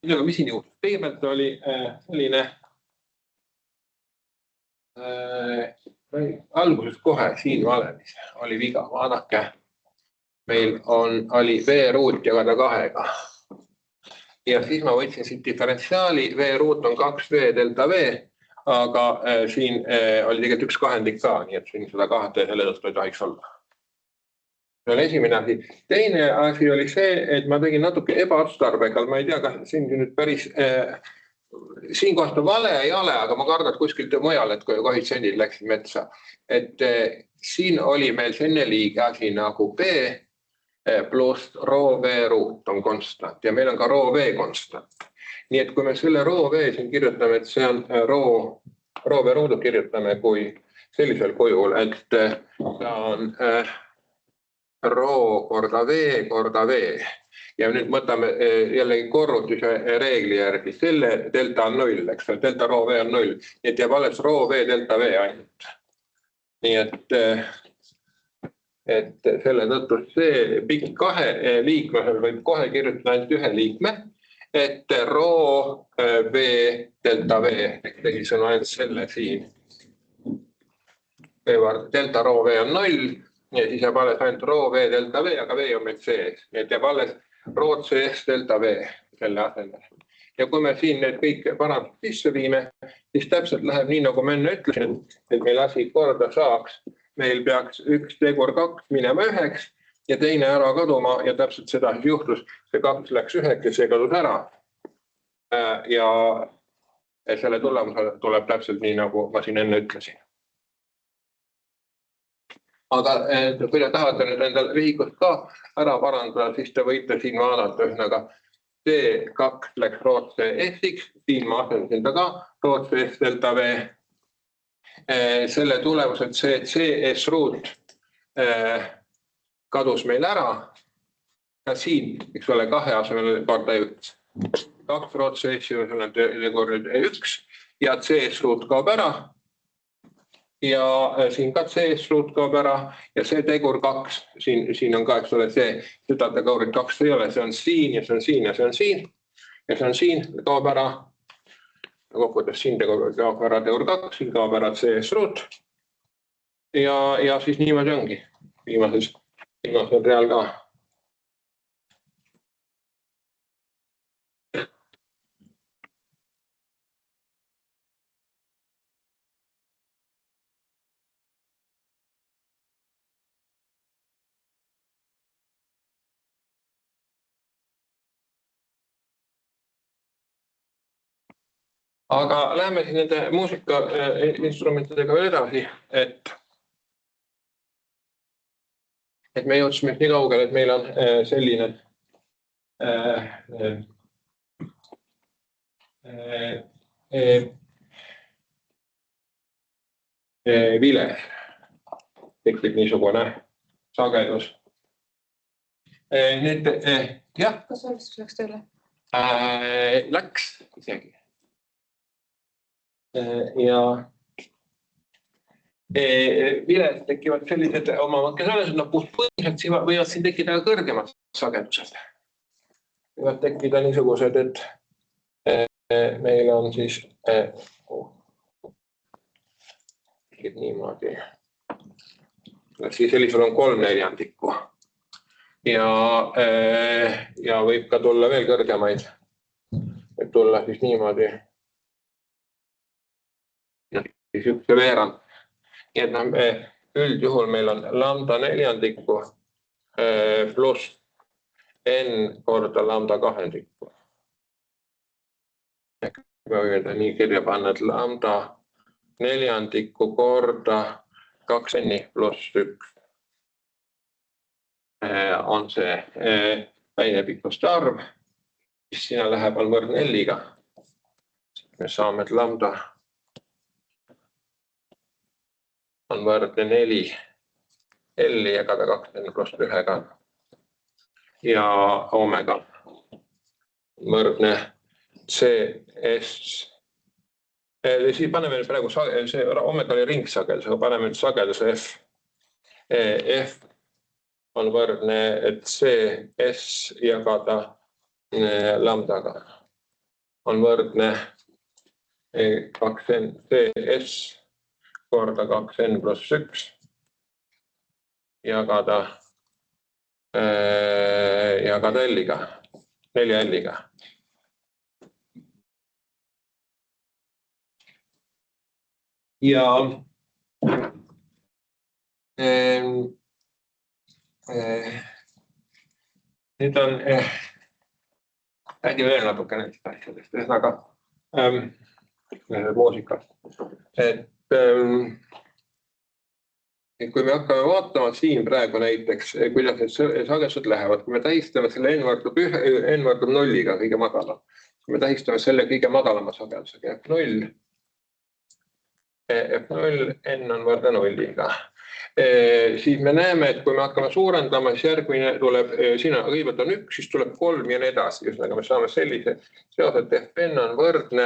Aga mis siin juhtus? Kõigepealt oli selline alguses kohe siin valemis oli viga. Vaadake, meil oli V-ruut jagada 2-ga. Ja siis ma võtsin siit diferentsiaali, V-ruut on 2V delta V, aga siin oli tegelikult 1/2 ka, nii et siin seda 2 selle tõttu ei tohiks olla. See on esimene asi. Teine asi oli see, et ma tegin natuke ebaotstarbekalt, ma ei tea, kas siin nüüd päris siin kohta vale ei ole, aga ma kardan, et kuskilt mujal, et kui koefitsendid läksid metsa. Et siin oli meil selline liige asi nagu B pluss rho V ruut on konstant ja meil on ka rho V konstant. Nii et kui me selle rho V siin kirjutame, et see on rho V ruudu kirjutame kui sellisel kujul, et ta on rho korda V. Ja nüüd mõtleme jällegi korrutuse reegli järgi. Selle delta on 0, eks ole, delta rho V on 0. Nii et jääb alles rho V delta V ainult. Nii et selle tõttu see pikk 2 liikmesel võib kohe kirjutada ainult 1 liikme, et rho V delta V, siis on ainult selle siin. Delta rho V on 0. Ja siis jääb alles ainult rho V delta V, aga V on meil sees. Nii et jääb alles rho CS delta V selle asemel. Ja kui me siin need kõik parandused sisse viime, siis täpselt läheb nii, nagu ma enne ütlesin, et meil asi korda saaks. Meil peaks 1 tegur 2 minema 1 ja teine ära kaduma ja täpselt seda juhtus. See 2 läks 1 ja see kadus ära. Ja selle tulemusel tuleb täpselt nii, nagu ma siin enne ütlesin. Aga kui te tahate nüüd endal vihikust ka ära parandada, siis te võite siin vaadata ühesõnaga C2 läks rootse S-iks, siin ma asendasin ta ka rootse S delta V. Selle tulemusel see CS ruut kadus meil ära. Ja siin, eks ole, 2 asemel korda 1. 2 rootse S-i korda 1 ja CS ruut kaob ära. Ja siin ka CS ruut kaob ära ja see tegur 2, siin on ka, eks ole, seda tegurit 2 ei ole, see on siin ja see on siin ja see on siin ja see on siin, kaob ära. Kokkuvõttes siin kaob ära tegur 2, siin kaob ära CS ruut ja siis niimoodi ongi viimasel real ka. Aga läheme siin nende muusikainstrumentidega veel edasi, et me jõudsime nii kaugele, et meil on selline viles. Tekib niisugune sagedus. Jah. Kas salvestus läks tööle? Läks isegi. Ja viles tekivad sellised omavad selles, et põhiliselt võivad siin tekkida kõrgemad sagedused. Võivad tekkida niisugused, et meil on siis niimoodi. Siis sellisel on 3/4. Ja võib ka tulla veel kõrgemaid. Võib tulla siis niimoodi. Siis 1 veerand. Nii et üldjuhul meil on lambda 4 pluss n korda lambda 2. Ma võin nii kirja panna, et lambda 4 korda 2n pluss 1 on see väinepikkuste arv, mis sinna läheb on võrdne L-iga. Me saame, et lambda on võrdne 4 L jagada 2n pluss 1-ga ja omega võrdne CS. Siis paneme praegu, see omega oli ringsagedus, aga paneme nüüd sageduse F. F on võrdne CS jagada lambdaga. on võrdne 2n CS korda 2n pluss 1 jagada L-iga, 4 L-iga. Ja nüüd on räägime veel natuke nendest asjadest, ühesõnaga muusikast. Kui me hakkame vaatama siin praegu näiteks, kuidas need sagedused lähevad, kui me tähistame selle n vardub nulliga kõige madalam, kui me tähistame selle kõige madalama sagedusega F0, n on võrdne nulliga. Siis me näeme, et kui me hakkame suurendama, siis järgmine tuleb, siin kõigepealt on 1, siis tuleb 3 ja nii edasi. Ühesõnaga me saame sellise seose, et Fn on võrdne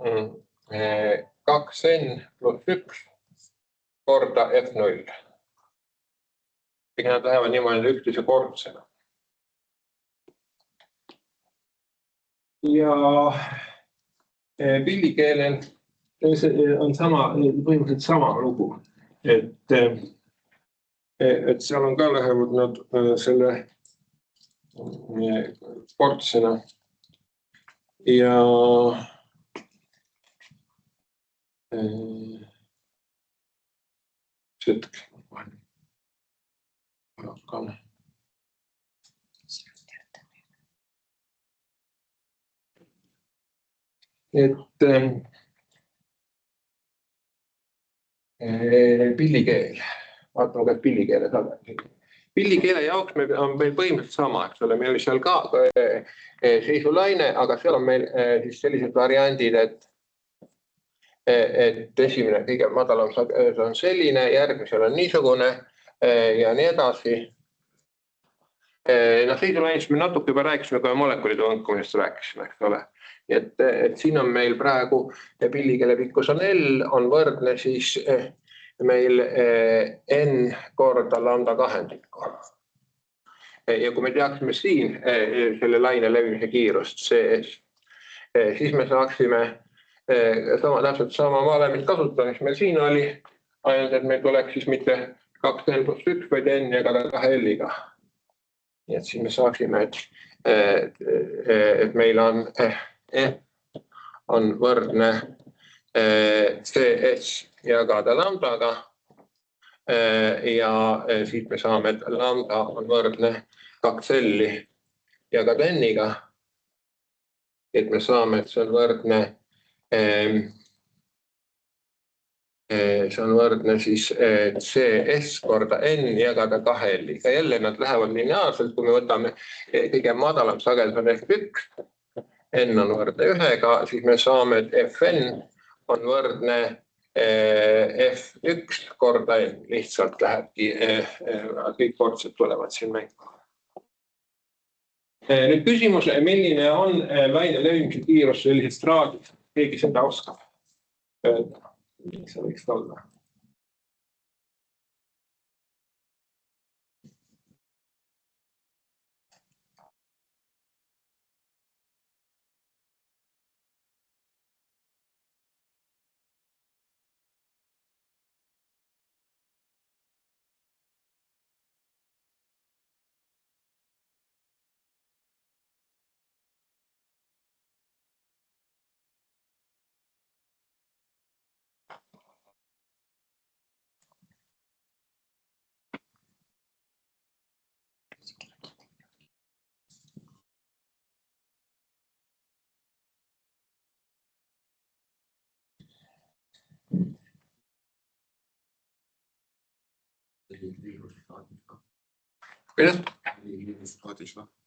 2n pluss 1 korda F0. Kõik nad lähevad niimoodi üksteise kordsena. Ja pillikeelel on põhimõtteliselt sama lugu. Et seal on ka lähevad nad selle kordsena ja hetk hakkame. Pillikeel, vaatame, kas pillikeele saab. Pillikeele jaoks on meil põhimõtteliselt sama, eks ole, meil oli seal ka seisulaine, aga seal on meil siis sellised variandid, et esimene kõige madalam on selline, järgmisel on niisugune ja nii edasi. Seisulainest me natuke juba rääkisime, kui molekulide võnkumisest rääkisime, eks ole. Et siin on meil praegu pillikeele pikkus on L, on võrdne siis meil N korda lambda kahendikku. Ja kui me teaksime siin selle laine levimise kiirust CS, siis me saaksime täpselt sama valemit kasutada, mis meil siin oli, ainult et meil tuleks siis mitte 2n pluss 1, vaid N jagada 2 L-iga. Nii et siis me saaksime, et meil on võrdne CS jagada lambdaga ja siis me saame, et lambda on võrdne 2 L-i jagada N-iga. Et me saame, et see on võrdne siis CS korda N jagada 2 L-iga. Jälle nad lähevad lineaarselt, kui me võtame kõige madalam sagedus on F1, N on võrdne 1-ga, siis me saame, et Fn on võrdne F1 korda N. Lihtsalt lähebki, kõik kordsed tulevad siin mängu. Nüüd küsimus, milline on laine levimise kiirus sellisest raadist? Keegi seda oskab öelda, mis see võiks olla?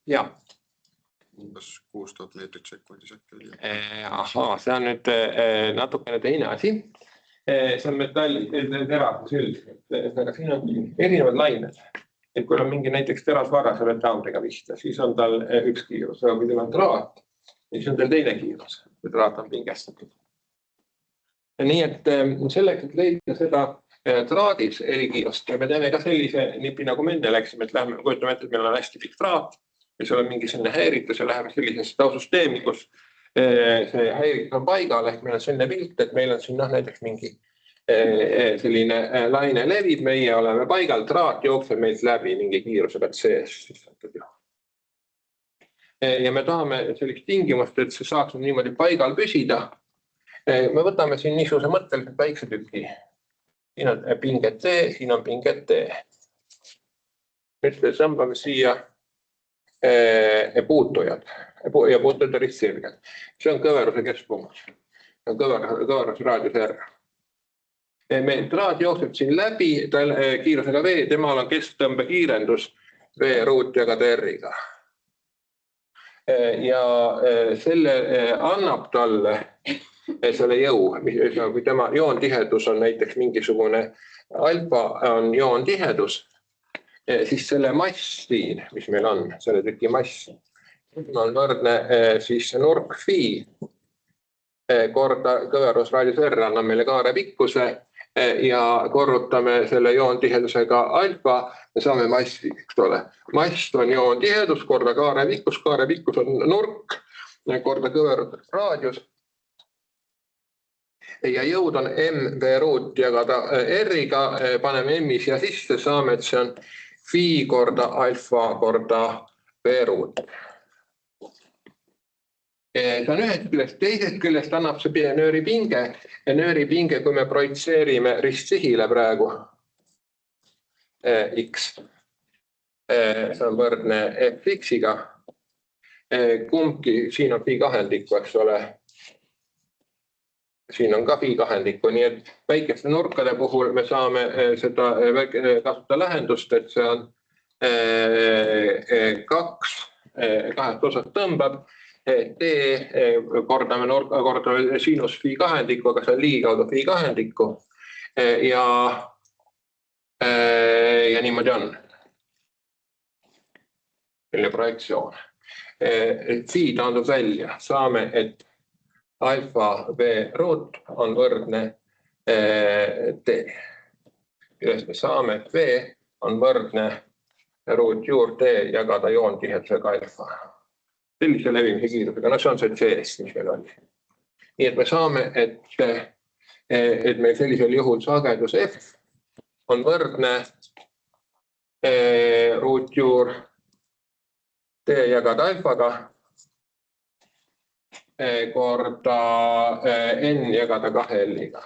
Jah. Umbes 6000 meetrit sekundis äkki oli. Ahaa, see on nüüd natukene teine asi. See on metalli, terase selliselt. Siin on erinevad lained. Et kui on mingi näiteks terasvara selle taamriga vista, siis on tal üks kiirus, aga kui teil on traat, siis on tal teine kiirus, kui traat on pingestatud. Nii et selleks, et leida seda traadis erikiirust, me teeme ka sellise nipi, nagu me enne läksime, et läheme, kujutame ette, et meil on hästi pikk traat, mis on mingi selline häiritus ja läheme sellisesse tausüsteemi, kus see häirik on paigal, ehk meil on selline pilt, et meil on siin näiteks mingi selline laine levib, meie oleme paigal, traat jookseb meilt läbi mingi kiirusega sees. Ja me tahame sellist tingimust, et see saaks niimoodi paigal püsida. Me võtame siin niisuguse mõtteliselt väikse tüki. Siin on pinge T, siin on pinge T. Nüüd tõmbame siia puutujad ja puutujad ristsirged. See on kõveruse keskpunkt. See on kõveruse raadius R. Meil traat jookseb siin läbi kiirusega V, temal on kesktõmbe kiirendus V ruut jagada R-iga. Ja selle annab talle selle jõu, kui tema joontihedus on näiteks mingisugune alfa on joontihedus, siis selle mass siin, mis meil on, selle tüki mass, on võrdne siis nurk phi korda kõverusraadius R annab meile kaare pikkuse ja korrutame selle joontihedusega alfa, me saame massi, eks ole. Mass on joontihedus korda kaare pikkus on nurk korda kõverusraadius. Ja jõud on mv ruut jagada R-iga, paneme m-i siia sisse, saame, et see on phi korda alfa korda v ruut. See on ühest küljest, teisest küljest annab see nööripinge ja nööripinge, kui me projitseerime ristsihile praegu x, see on võrdne fx-iga, kumbki, siin on phi kahendikku, eks ole, siin on ka phi kahendikku, nii et väikeste nurkade puhul me saame seda kasutada lähendust, et see on kahest osast tõmbab, T kordame sinus phi kahendikku, aga see on ligikaudu phi kahendikku ja niimoodi on. Selline projektsioon. Phi taandub välja, saame, et alfa v ruut on võrdne T. Üles me saame, et V on võrdne ruut juur T jagada joontihedusega alfa. Sellise levimise kiirusega, no see on see CS, mis meil oli. Nii et me saame, et meil sellisel juhul sagedus F on võrdne ruut juur T jagada alfaga korda N jagada 2L-iga,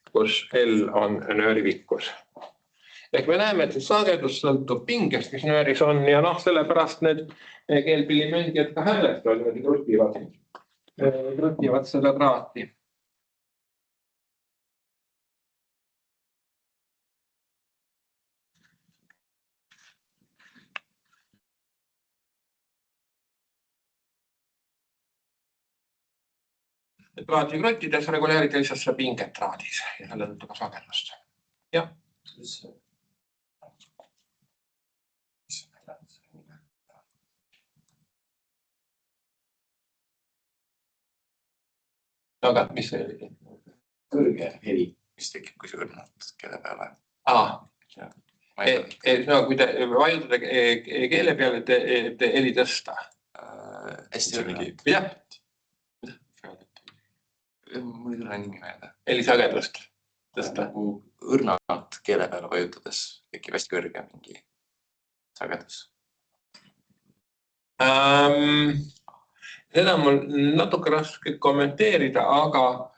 kus L on nööri pikkus. Ehk me näeme, et see sagedus sõltub pingest, mis nööris on ja sellepärast need keelpillimängijad ka häälestavad, krutivad seda traati. Traati kruttides reguleerida lihtsalt seda pinget traadis ja selle tõttu ka sagedust. Jah. Aga mis see oli? Kõrge heli, mis tekib, kui see õrnalt keele peale. No, kui te vajutate keele peale, et heli tõsta. Hästi õrnalt. Jah. Mul ei tule nimi meelde. Heli sagedust tõsta. Õrnalt keele peale vajutades tekib hästi kõrge mingi sagedus. Seda on mul natuke raske kommenteerida, aga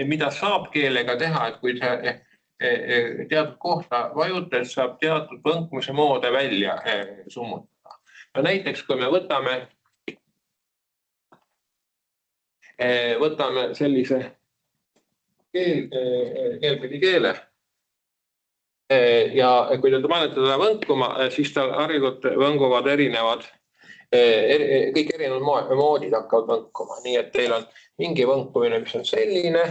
mida saab keelega teha, et kui teatud kohta vajutades saab teatud võnkmise moode välja summutada. No näiteks, kui me võtame sellise keelpillikeele, ja kui te panete teda võnkuma, siis tal harilikult võnguvad kõik erinevad moodid hakkavad võnkuma. Nii et teil on mingi võnkumine, mis on selline,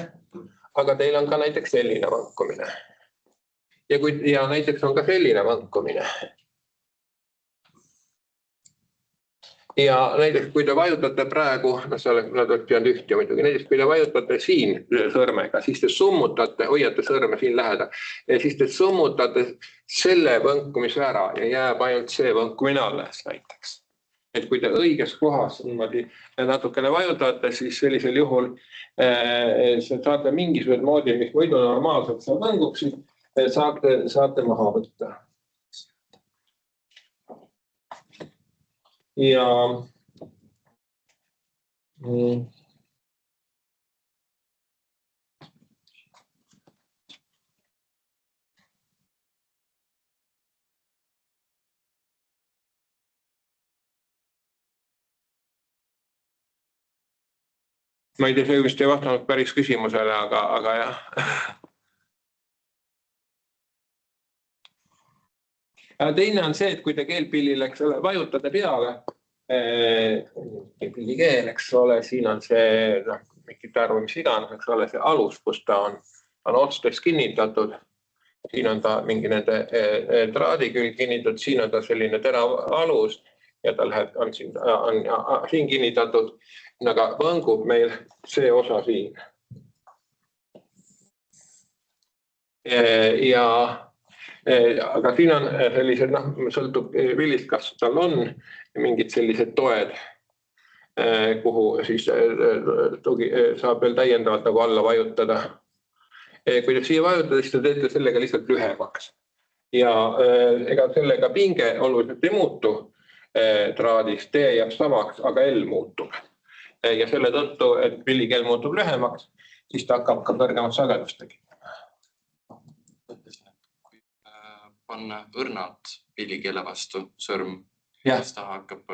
aga teil on ka näiteks selline võnkumine. Ja näiteks on ka selline võnkumine. Ja näiteks kui te vajutate praegu, nad oleks pidanud ühti muidugi, näiteks kui te vajutate siin sõrmega, siis te summutate, hoiate sõrme siin lähedal, ja siis te summutate selle võnkumise ära ja jääb ainult see võnkumine alles näiteks. Et kui te õiges kohas niimoodi natukene vajutate, siis sellisel juhul saate mingisugused moodi, mis muidu normaalselt seal võnguksid, saate maha võtta. Ja ma ei tea, see vist ei vastanud päris küsimusele, aga jah. Teine on see, et kui te keelpillile vajutate peale, pillikeel, eks ole, siin on see, mingit arvu, mis iganes, eks ole, see alus, kus ta on otstes kinnitatud. Siin on ta mingi nende traadi küll kinnitatud, siin on ta selline terav alus ja ta on siin kinnitatud, aga võngub meil see osa siin. Aga siin on sellised, sõltub pillist, kas tal on mingid sellised toed, kuhu siis saab veel täiendavalt nagu alla vajutada. Kui te siia vajutada, siis te teete sellega lihtsalt lühemaks. Ja ega sellega pinge oluliselt ei muutu traadis, tee jääb samaks, aga L muutub. Ja selle tõttu, et pillikeel muutub lühemaks, siis ta hakkab ka kõrgemat sagedust tegema. Panna õrnalt pillikeele vastu sõrm, siis ta hakkab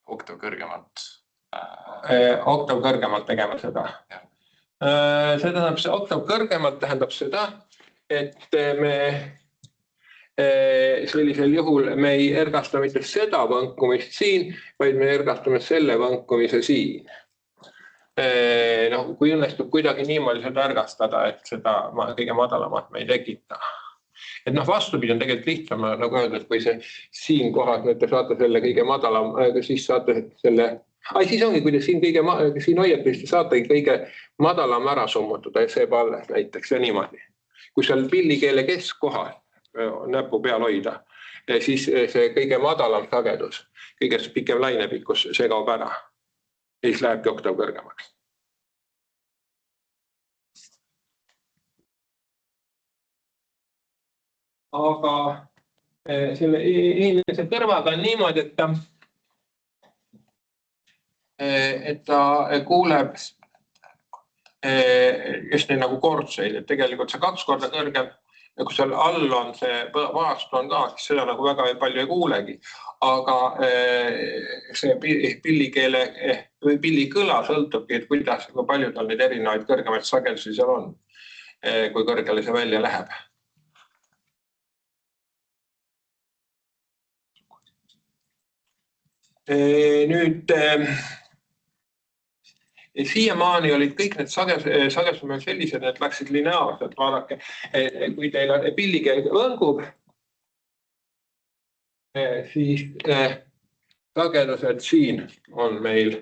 oktav kõrgemalt. Oktav kõrgemalt tegema seda. See tähendab, see oktav kõrgemalt tähendab seda, et me sellisel juhul me ei ergasta mitte seda võnkumist siin, vaid me ergastame selle võnkumise siin. Kui õnnestub kuidagi niimoodi seda ergastada, et seda kõige madalamat me ei tekita. Et vastupidi on tegelikult lihtsam, nagu öelda, et kui see siin kohas, te saate selle kõige madalam, siis saate selle, siis ongi, kui te siin hoiate, siis saate kõige madalam ära summutada ja see palles näiteks ja niimoodi. Kui seal pillikeele keskkohas näpu peal hoida, siis see kõige madalam sagedus, kõige pikem lainepikkus, see kaob ära. Ja siis lähebki oktav kõrgemaks. Aga selle inimese kõrvaga on niimoodi, et ta kuuleb just nii nagu kordseid, et tegelikult see 2 korda kõrgem, ja kui seal all on see vaastu on ka, siis seda nagu väga palju ei kuulegi. Aga see pillikeele või pillikõla sõltubki, et kuidas, kui palju tal neid erinevaid kõrgemaid sagedusi seal on, kui kõrgele see välja läheb. Nüüd siiamaani olid kõik need sagedused sellised, et läksid lineaarselt, vaadake, kui teil pillikeel võngub, siis sagedused siin on meil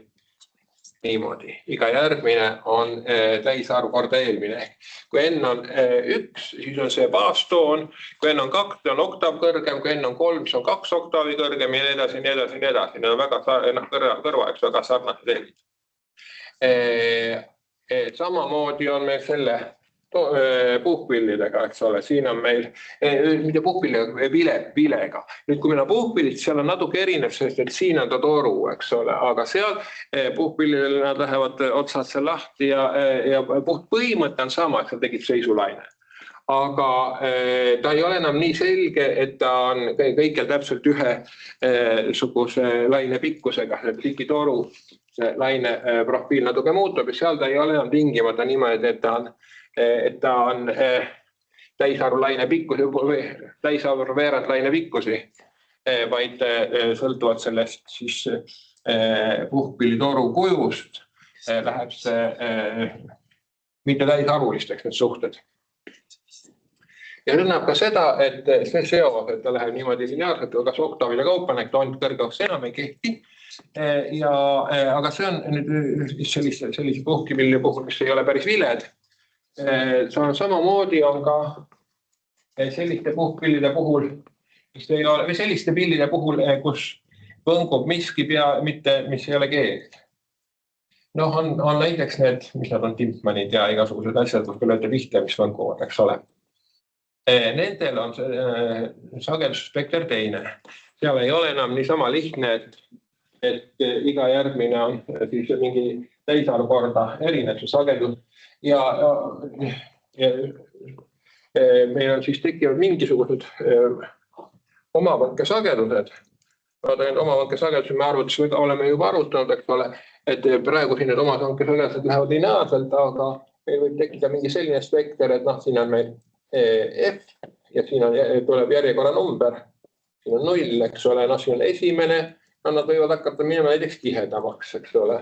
niimoodi. Iga järgmine on täisarv korda eelmine. Kui N on 1, siis on see baastoon. Kui N on 2, on oktav kõrgem. Kui N on 3, siis on 2 oktaavi kõrgem ja nii edasi, nii edasi, nii edasi. Need on väga kõrvaks väga sarnased eelid. Samamoodi on meil selle puhkpillidega, eks ole, siin on meil, mitte puhkpilliga, vilega. Nüüd, kui meil on puhkpillid, seal on natuke erinev, sest et siin on ta toru, eks ole, aga seal puhkpillidel nad lähevad otsad seal lahti ja põhimõte on sama, et seal tegid seisulaine. Aga ta ei ole enam nii selge, et ta on kõikjal täpselt ühesuguse laine pikkusega, see pikitoru laine profiil natuke muutub ja seal ta ei ole enam tingimata niimoodi, et ta on täisarv laine pikkusi või täisarv veerand laine pikkusi, vaid sõltuvad sellest siis puhkpillitoru kujust läheb see mitte täisarvulisteks need suhted. Ja see näeb ka seda, et see seos, et ta läheb niimoodi lineaarselt, kas oktaavide kaupa, need toonid kõrgemaks enam ei kehti. Aga see on nüüd sellise puhkipillide puhul, mis ei ole päris viled. Samamoodi on ka selliste puhkpillide puhul, või selliste pillide puhul, kus võngub miski mis ei ole keel. Noh, on näiteks need, mis nad on, timpmanid ja igasugused asjad, kus te lööte pihta, mis võnguvad, eks ole. Nendel on sagedusspekter teine. Seal ei ole enam niisama lihtne, et iga järgmine on siis mingi teisarv korda erinev sagedus. Ja meil on siis tekivad mingisugused omavõnke sagedused. Omavõnke sagedused me oleme juba arutanud, eks ole, et praegu siin need omavõnke sagedused lähevad lineaarselt, aga meil võib tekkida mingi selline spekter, et siin on meil F ja siin tuleb järjekorra number. Siin on 0, eks ole, siin on esimene, nad võivad hakata minema näiteks tihedamaks, eks ole.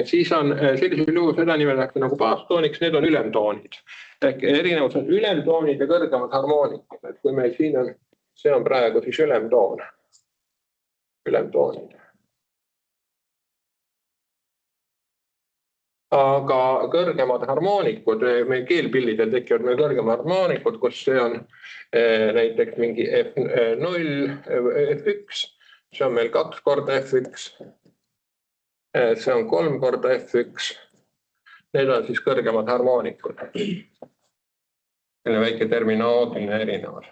Siis on sellisel juhul seda nimetatakse nagu baastooniks, need on ülemtoonid. Erinevus on ülemtoonid ja kõrgemad harmoonikud. Et kui meil siin on, see on praegu siis ülemtoon. Ülemtoonid. Aga kõrgemad harmoonikud, meil keelpillidel tekivad meil kõrgemad harmoonikud, kus see on näiteks mingi F0, F1, see on meil 2 korda F1, see on 3 korda F1, need on siis kõrgemad harmoonikud. Selline väike terminoloogiline erinevus.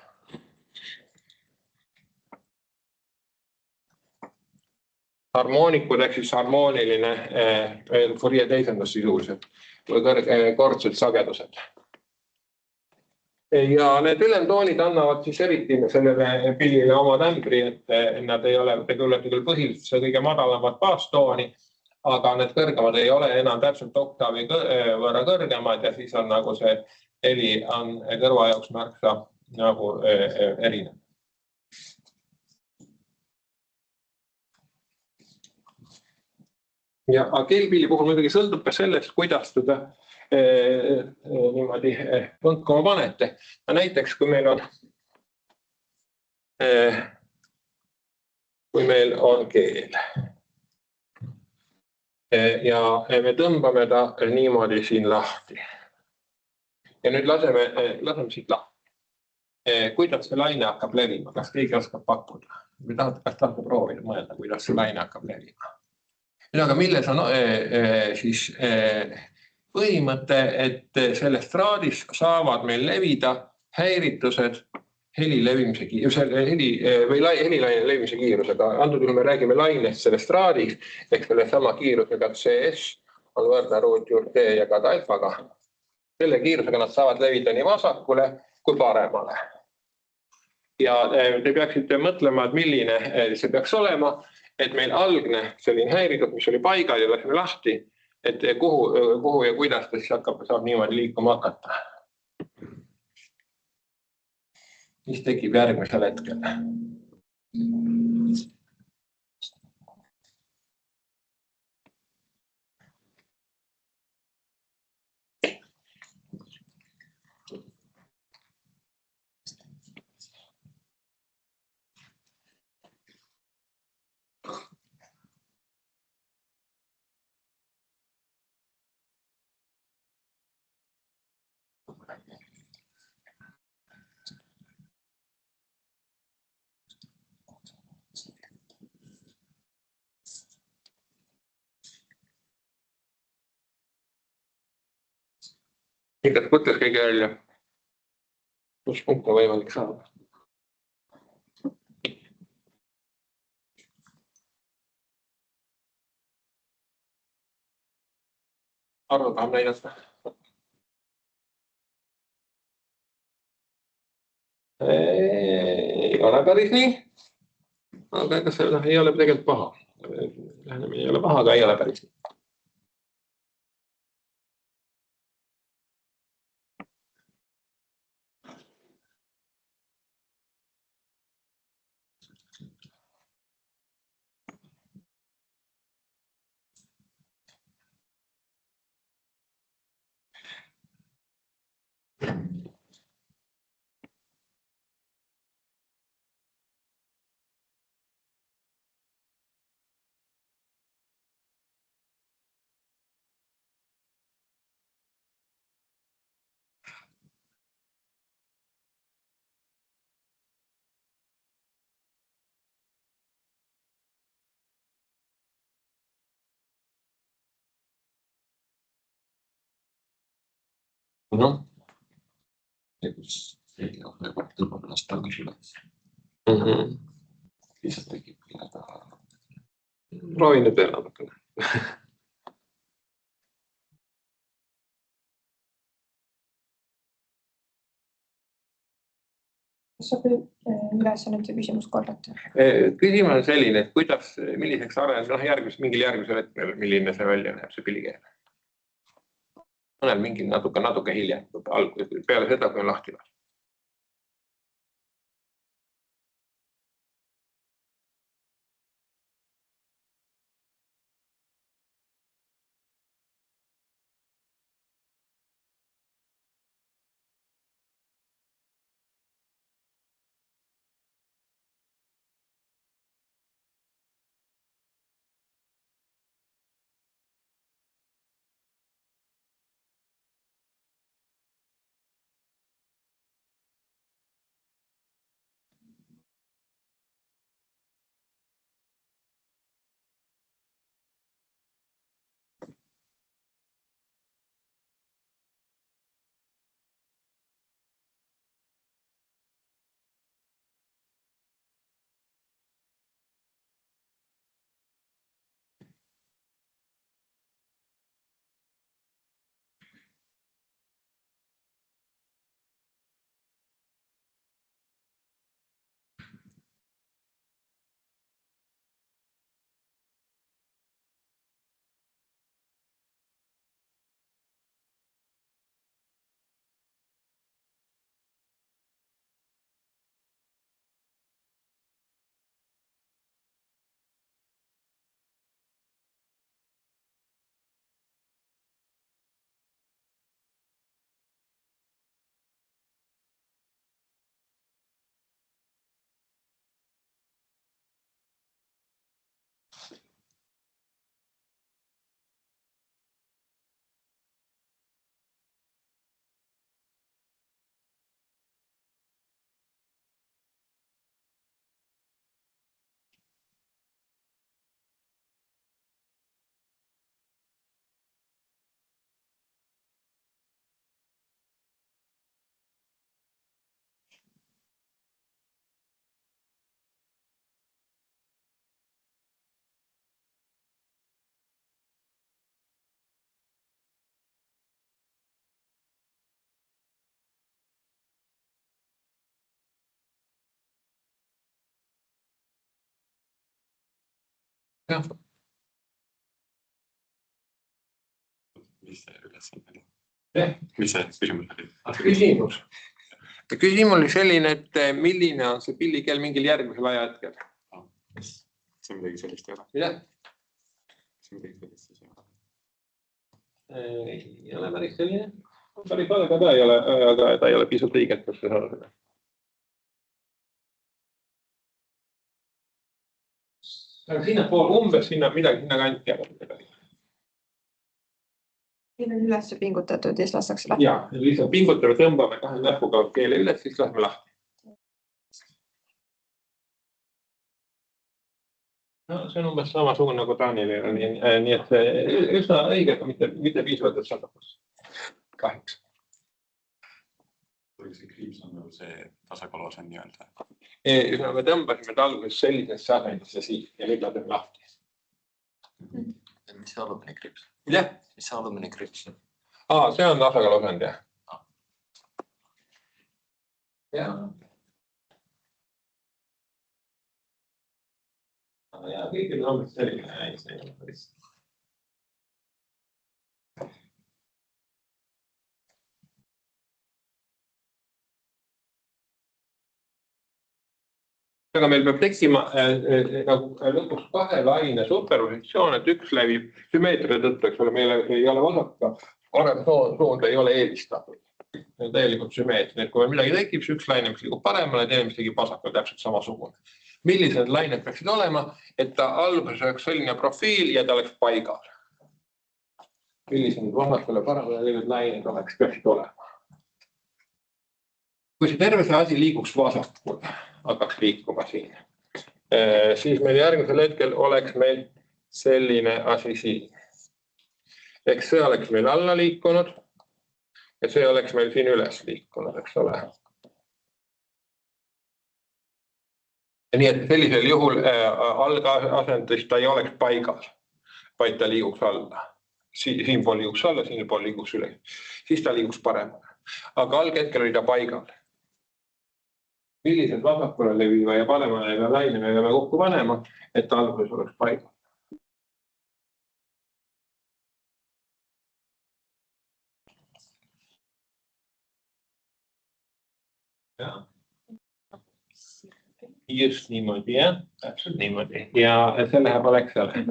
Harmoonikud ehk siis harmooniline Fourier teisendus sisuliselt või kordsed sagedused. Ja need ülemtoonid annavad siis eriti sellele pillile oma tämbri, et nad ei ole, te kuulete küll põhiliselt see kõige madalamad baastooni, aga need kõrgemad ei ole enam täpselt oktaavi võrra kõrgemad ja siis on nagu see heli on kõrva jaoks märksa nagu erinev. Ja keelpilli puhul muidugi sõltub ka sellest, kuidas teda niimoodi võnkama panete. Näiteks, kui meil on keel ja me tõmbame ta niimoodi siin lahti. Ja nüüd laseme siit lahti. Kuidas see laine hakkab levima? Kas keegi oskab pakkuda? Kas tahate proovida mõelda, kuidas see laine hakkab levima? Aga milles on siis põhimõte, et sellest straadist saavad meil levida häiritused helilaine levimise kiirusega. Antud juhul me räägime lainest sellest straadist, ehk selle sama kiirusega CS on võrdne ruut juurde D ja ka alfaga. Selle kiirusega nad saavad levida nii vasakule kui paremale. Ja te peaksite mõtlema, et milline see peaks olema, et meil algne selline häiritud, mis oli paigal ja lasime lahti, et kuhu ja kuidas ta siis saab niimoodi liikuma hakata. Mis tekib järgmisel hetkel? Kas mõttes keegi välja? Kus punkte võimalik saada? Arvo tahab näidata. Ei ole päris nii. Aga ega see ei ole tegelikult paha. Lähenemine ei ole paha, aga ei ole päris nii. Noh. Tõmbab ennast tagasi üles. Lihtsalt tekib millega. Proovi nüüd veel natukene. Saab ülesannete küsimus korrata. Küsimus on selline, et kuidas, milliseks areneb mingil järgmisel hetkel, milline see välja näeb, see pillikeel. Mõnel mingil natuke hiljem, peale seda, kui on lahti lastud. Jah. Mis see ülesanne oli? Mis see küsimus oli? Küsimus oli selline, et milline on see pillikeel mingil järgmisel ajahetkel? See midagi sellist ei ole. Mida? See midagi sellist ei ole. Ei ole päris selline. Päris aga ta ei ole pisut õiget, kus see saada seda. Aga sinna pool umbes midagi sinna kanti aga. Meil on üles pingutatud ja siis lastakse lahti. Jaa, lihtsalt pingutame, tõmbame kahe näpuga keele üles, siis lähme lahti. No, see on umbes samasugune nagu Taanil, nii et üsna õige, mitte piisavalt, et saadab. Kahjuks. See kriips on nagu see tasakaalus on nii-öelda. Me tõmbasime ta alguses sellisesse asendisse siit ja nüüd lähme lahti. Mis see alumine kriips? Mida? Mis see alumine kriips on? See on tasakaalusend, jah. Ja kõigil on umbes selline. Aga meil peab tekkima lõpuks kahe laine superpositsioon, et üks läbib sümmeetria tõttu, eks ole, meil ei ole vasaka, parem suund ei ole eelistatud. Täielikult sümmeetria, et kui midagi tekib, üks laine, mis liigub paremale, teine, mis liigub vasakule, täpselt samasugune. Millised lained peaksid olema, et ta alguses oleks selline profiil ja ta oleks paigal. Millised vasakule paremale liigud lained peaksid olema. Kui see terve see asi liiguks vasakule, hakkaks liikuma siin, siis meil järgmisel hetkel oleks meil selline asi siin. Eks see oleks meil alla liikunud ja see oleks meil siin üles liikunud, eks ole. Nii et sellisel juhul algasendis ta ei oleks paigal, vaid ta liiguks alla. Siinpool liiguks alla, siinpool liiguks üle. Siis ta liiguks paremale. Aga alghetkel oli ta paigal. Millised vasakule leviva ja paremale leviva laine me peame kokku panema, et ta alguses oleks paigal. Ja. Just niimoodi, jah, täpselt niimoodi. Ja see läheb Alexale.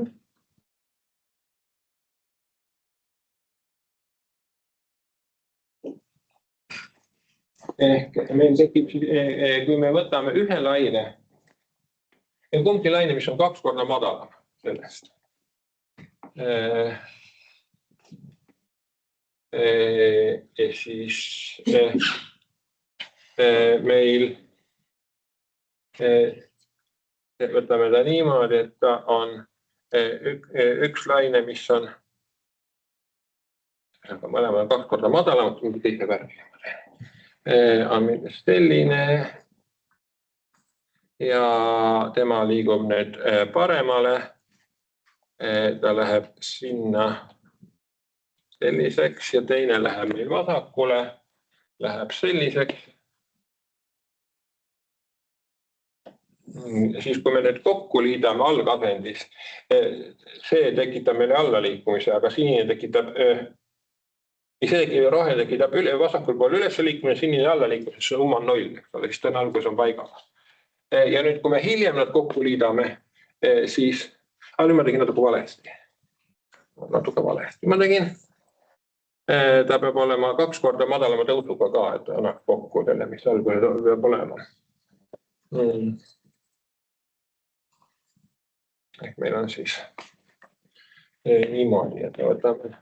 Ehk meil tekib, kui me võtame ühe laine, kumbki laine, mis on 2 korda madalam sellest. Ja siis meil võtame ta niimoodi, et ta on üks laine, mis on mõlemal 2 korda madalam, mingi teise värvi. On selline ja tema liigub nüüd paremale. Ta läheb sinna selliseks ja teine läheb meil vasakule, läheb selliseks. Siis kui me nüüd kokku liidame algasendis, see tekitab meile allaliikumise, aga sinine tekitab rohe tekitab vasakul pool üles liikumine, sinine alla liikumine, see on 0, siis ta algus on paigal. Ja nüüd, kui me hiljem nad kokku liidame, siis, nüüd ma tegin natuke valesti. Ma tegin, ta peab olema 2 korda madalama tõusuga ka, et annaks kokku selle, mis alguses peab olema. Ehk meil on siis niimoodi, et võtame.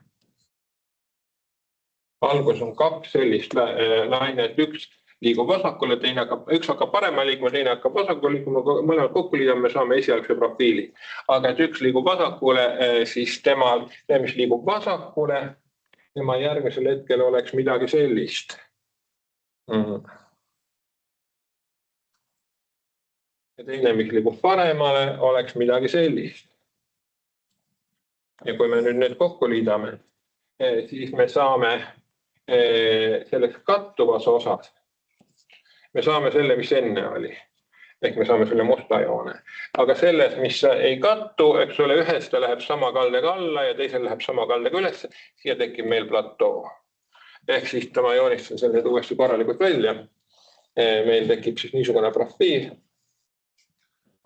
Algus on 2 sellist laine, et üks liigub vasakule, üks hakkab parema liikuma, teine hakkab vasakule liikuma, mõlemad kokku liidame, me saame esialgse profiili. Aga et üks liigub vasakule, siis tema, mis liigub vasakule, tema järgmisel hetkel oleks midagi sellist. Ja teine, mis liigub paremale, oleks midagi sellist. Ja kui me nüüd need kokku liidame, siis me saame selleks kattuvas osas, me saame selle, mis enne oli. Ehk me saame selle musta joone. Aga selles, mis ei kattu, eks ole, ühes ta läheb sama kaldega alla ja teisel läheb sama kaldega üles, siia tekib meil platoo. Ehk siis ma joonistan selle uuesti korralikult välja. Meil tekib siis niisugune profiil.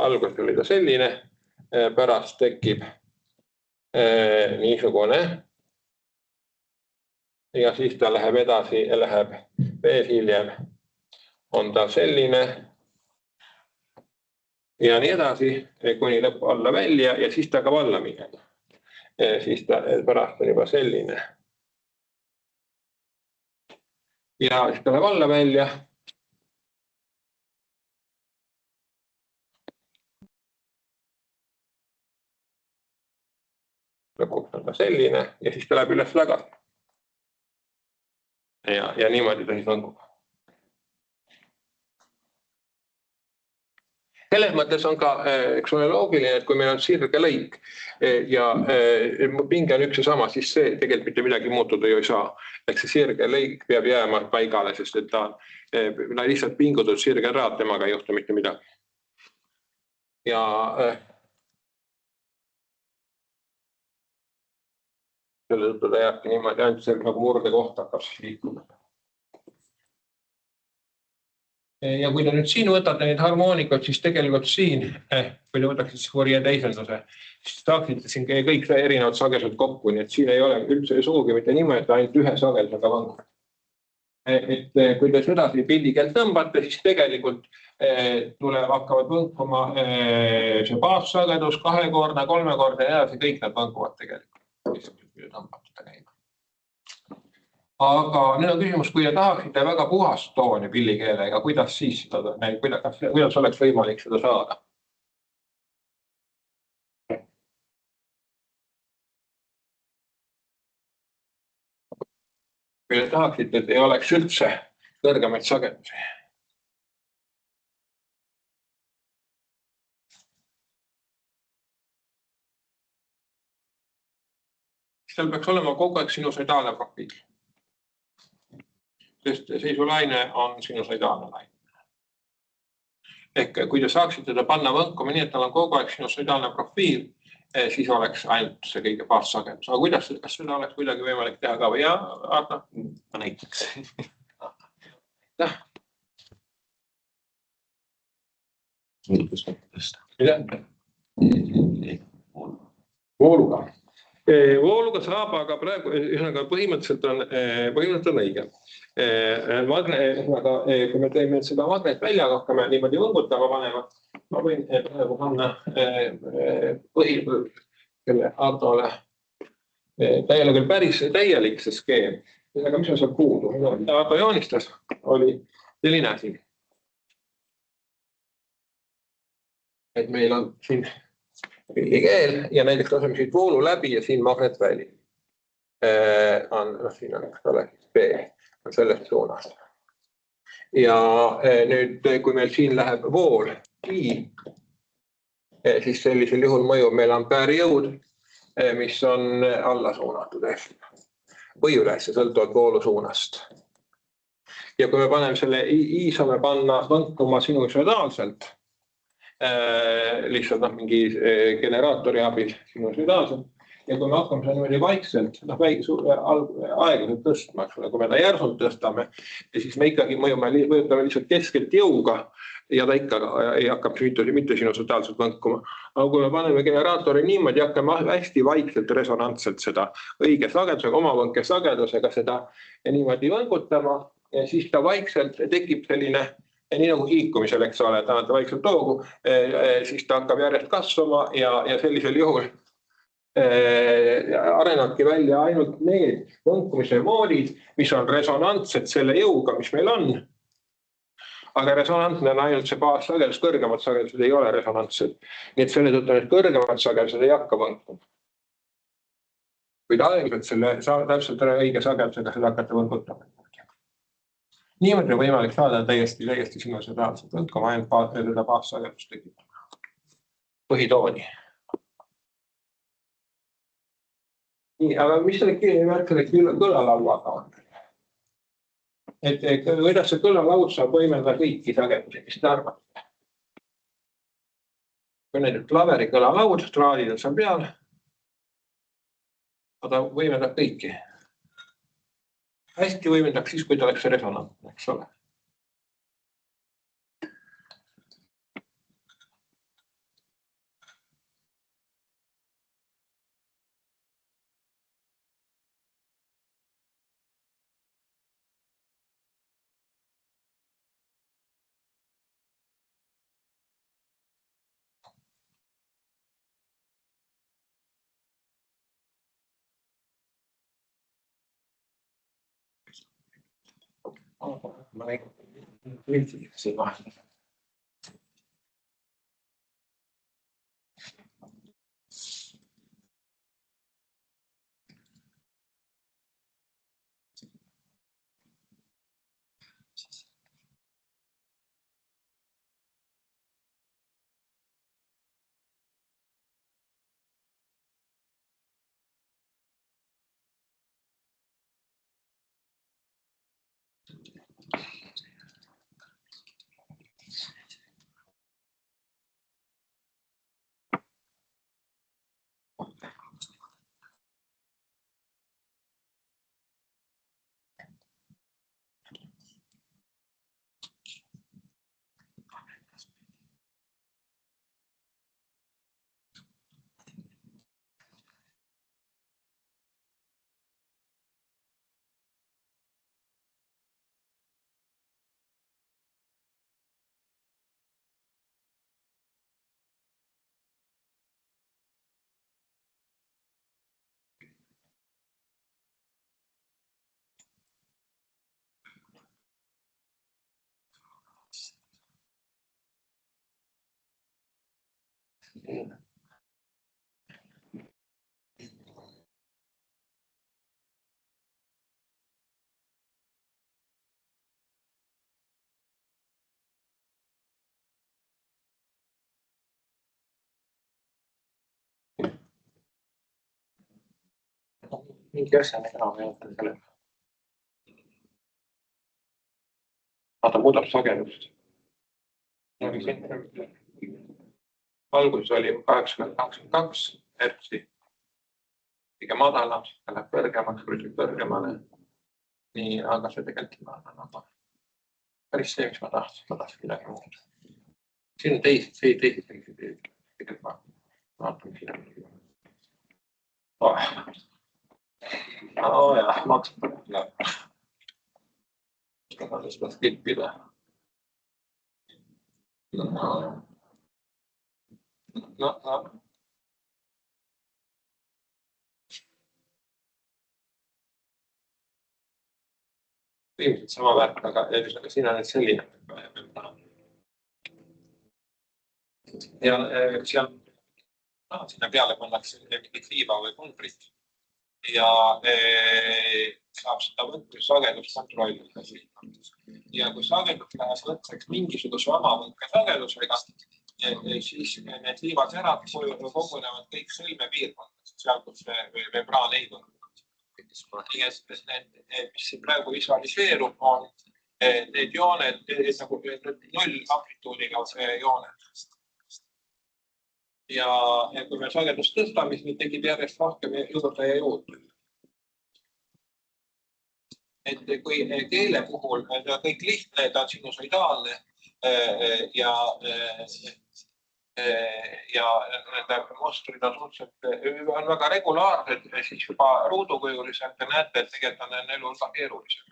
Algus oli ta selline, pärast tekib niisugune. Ja siis ta läheb edasi ja läheb veel hiljem. On ta selline ja nii edasi, kuni lõpp alla välja ja siis ta hakkab alla minema. Siis ta pärast on juba selline. Ja siis ta läheb alla välja. Lõpuks on ta selline ja siis ta läheb üles tagasi. Ja niimoodi ta siis võngub. Selles mõttes on ka, eks ole loogiline, et kui meil on sirge lõik ja pinge on üks ja sama, siis see tegelikult mitte midagi muutuda ju ei saa. Ehk see sirge lõik peab jääma paigale, sest et ta lihtsalt pingutud sirge raad, temaga ei juhtu mitte midagi. Ja selle tõttu ta jääbki niimoodi, ainult see nagu murde koht hakkab siis liikuma. Ja kui te nüüd siin võtate neid harmoonikad, siis tegelikult siin, kui te võtaks siis Fourier teisenduse, siis saaksite siin kõik erinevad sagedused kokku, nii et siin ei ole üldse suugi mitte niimoodi, et ainult ühe sagedusega vangub. Et kui te sedasi pildikeelt tõmbate, siis tegelikult hakkavad võnkuma see baassagedus 2 korda, 3 korda ja edasi kõik nad vanguvad tegelikult. Aga nüüd on küsimus, kui te tahaksite väga puhast tooni pillikeelega, kuidas siis seda, kuidas oleks võimalik seda saada? kui te tahaksite, et ei oleks üldse kõrgemaid sagedusi. Seal peaks olema kogu aeg sinusoidaalne profiil. Sest seisulaine on sinusoidaalne laine. Ehk kui te saaksite teda panna võnkuma nii, et tal on kogu aeg sinusoidaalne profiil, siis oleks ainult see kõige baassagedus. Aga kuidas, kas seda oleks kuidagi võimalik teha ka või? Arno? Ma näiteks. Vooluga. Vooluga saab, aga praegu põhimõtteliselt on õige. Kui me teeme seda magnetväljaga, hakkame niimoodi võngutama panema, ma võin praegu panna selle Ardole täiele küll päris täielik see skeem, aga mis on seal puudu? Mida Ardo joonistas, oli selline asi. Et meil on siin pillikeel ja näiteks laseme siit voolu läbi ja siin magnetväli. Siin on B, on sellest suunas. Ja nüüd, kui meil siin läheb vool I, siis sellisel juhul mõjub meil ampäärijõud, mis on alla suunatud või üles, sõltuvalt voolu suunast. Ja kui me paneme selle I saame panna võnkuma sinusoidaalselt, lihtsalt mingi generaatori abil sinusoidaalselt, ja kui me hakkame seda niimoodi vaikselt, aeglaselt tõstma, kui me ta järsult tõstame, siis me ikkagi mõjutame lihtsalt keskelt jõuga ja ta ikka ei hakkab mitte sinusoidaalselt võnkuma. Aga kui me paneme generaatori niimoodi, hakkame hästi vaikselt resonantselt seda õige sagedusega, omavõnke sagedusega seda niimoodi võngutama, siis ta vaikselt tekib selline, nii nagu liikumisel, eks ole, ta vaikselt toogu, siis ta hakkab järjest kasvama ja sellisel juhul arenevadki välja ainult need võnkumise moodid, mis on resonantsed selle jõuga, mis meil on. Aga resonantne on ainult see baassagedus, kõrgemad sagedused ei ole resonantsed. Nii et selle tõttu need kõrgemad sagedused ei hakka võnkuma. Kuid aeglaselt selle täpselt õige sagedusega seda hakata võnkutama. Niimoodi on võimalik saada täiesti sinusoidaalselt võnkuma, ainult seda baassagedust tekib. Põhitooni. Nii, aga mis selle kõlalauaga on? Et kuidas see kõlalaud saab võimelda kõiki sagedusi, mis te arvate? Kui näiteks klaveri kõlalaud, traadid on seal peal, ta võimendab kõiki. Hästi võimendaks siis, kui ta oleks resonantne, eks ole. Ma näin siin vahel. mingi asja enam ei ole sellega. Ta muudab sagedust. Alguses oli 80-22 hertsi. Kõige madalam, ta läheb kõrgemaks, kõrgemale. Nii, aga see tegelikult on päris see, mis ma tahtsin midagi muuta. Siin on teised. Tegelikult ma vaatan siin. Jah, maksab. Seda klippida. Ilmselt sama värk, aga siin on selline. Ja seal sinna peale pannakse mingit liiva või pundrit ja saab seda võtmissagedust kontrollida. Ja kui sagedus läheb võtseks mingisuguse oma võtkesagedusega, siis need liivaserad kogunevad kõik sõlmepiirkondades, seal kus membraan ei võtta. Mis praegu visualiseerub, on need jooned, nagu null amplituudiga jooned. Ja kui me sagedust tõstame, siis tekib järjest rohkem juurde ja juurde. Et kui keele puhul on kõik lihtne, ta on sinusoidaalne ja nende mustrid on suhteliselt väga regulaarsed, siis juba ruudukujuliselt te näete, et tegelikult on elu keerulisem.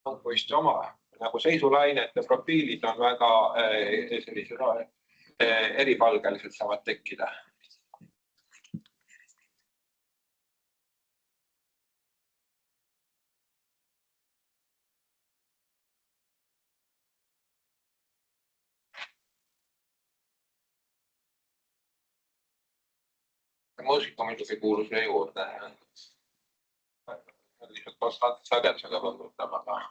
Vankuiste oma nagu seisulainete profiilid on väga sellised eripalgelised saavad tekkida. Muusika muidugi kuulus ja juurde. Lihtsalt konstantse sagedusega võtame, aga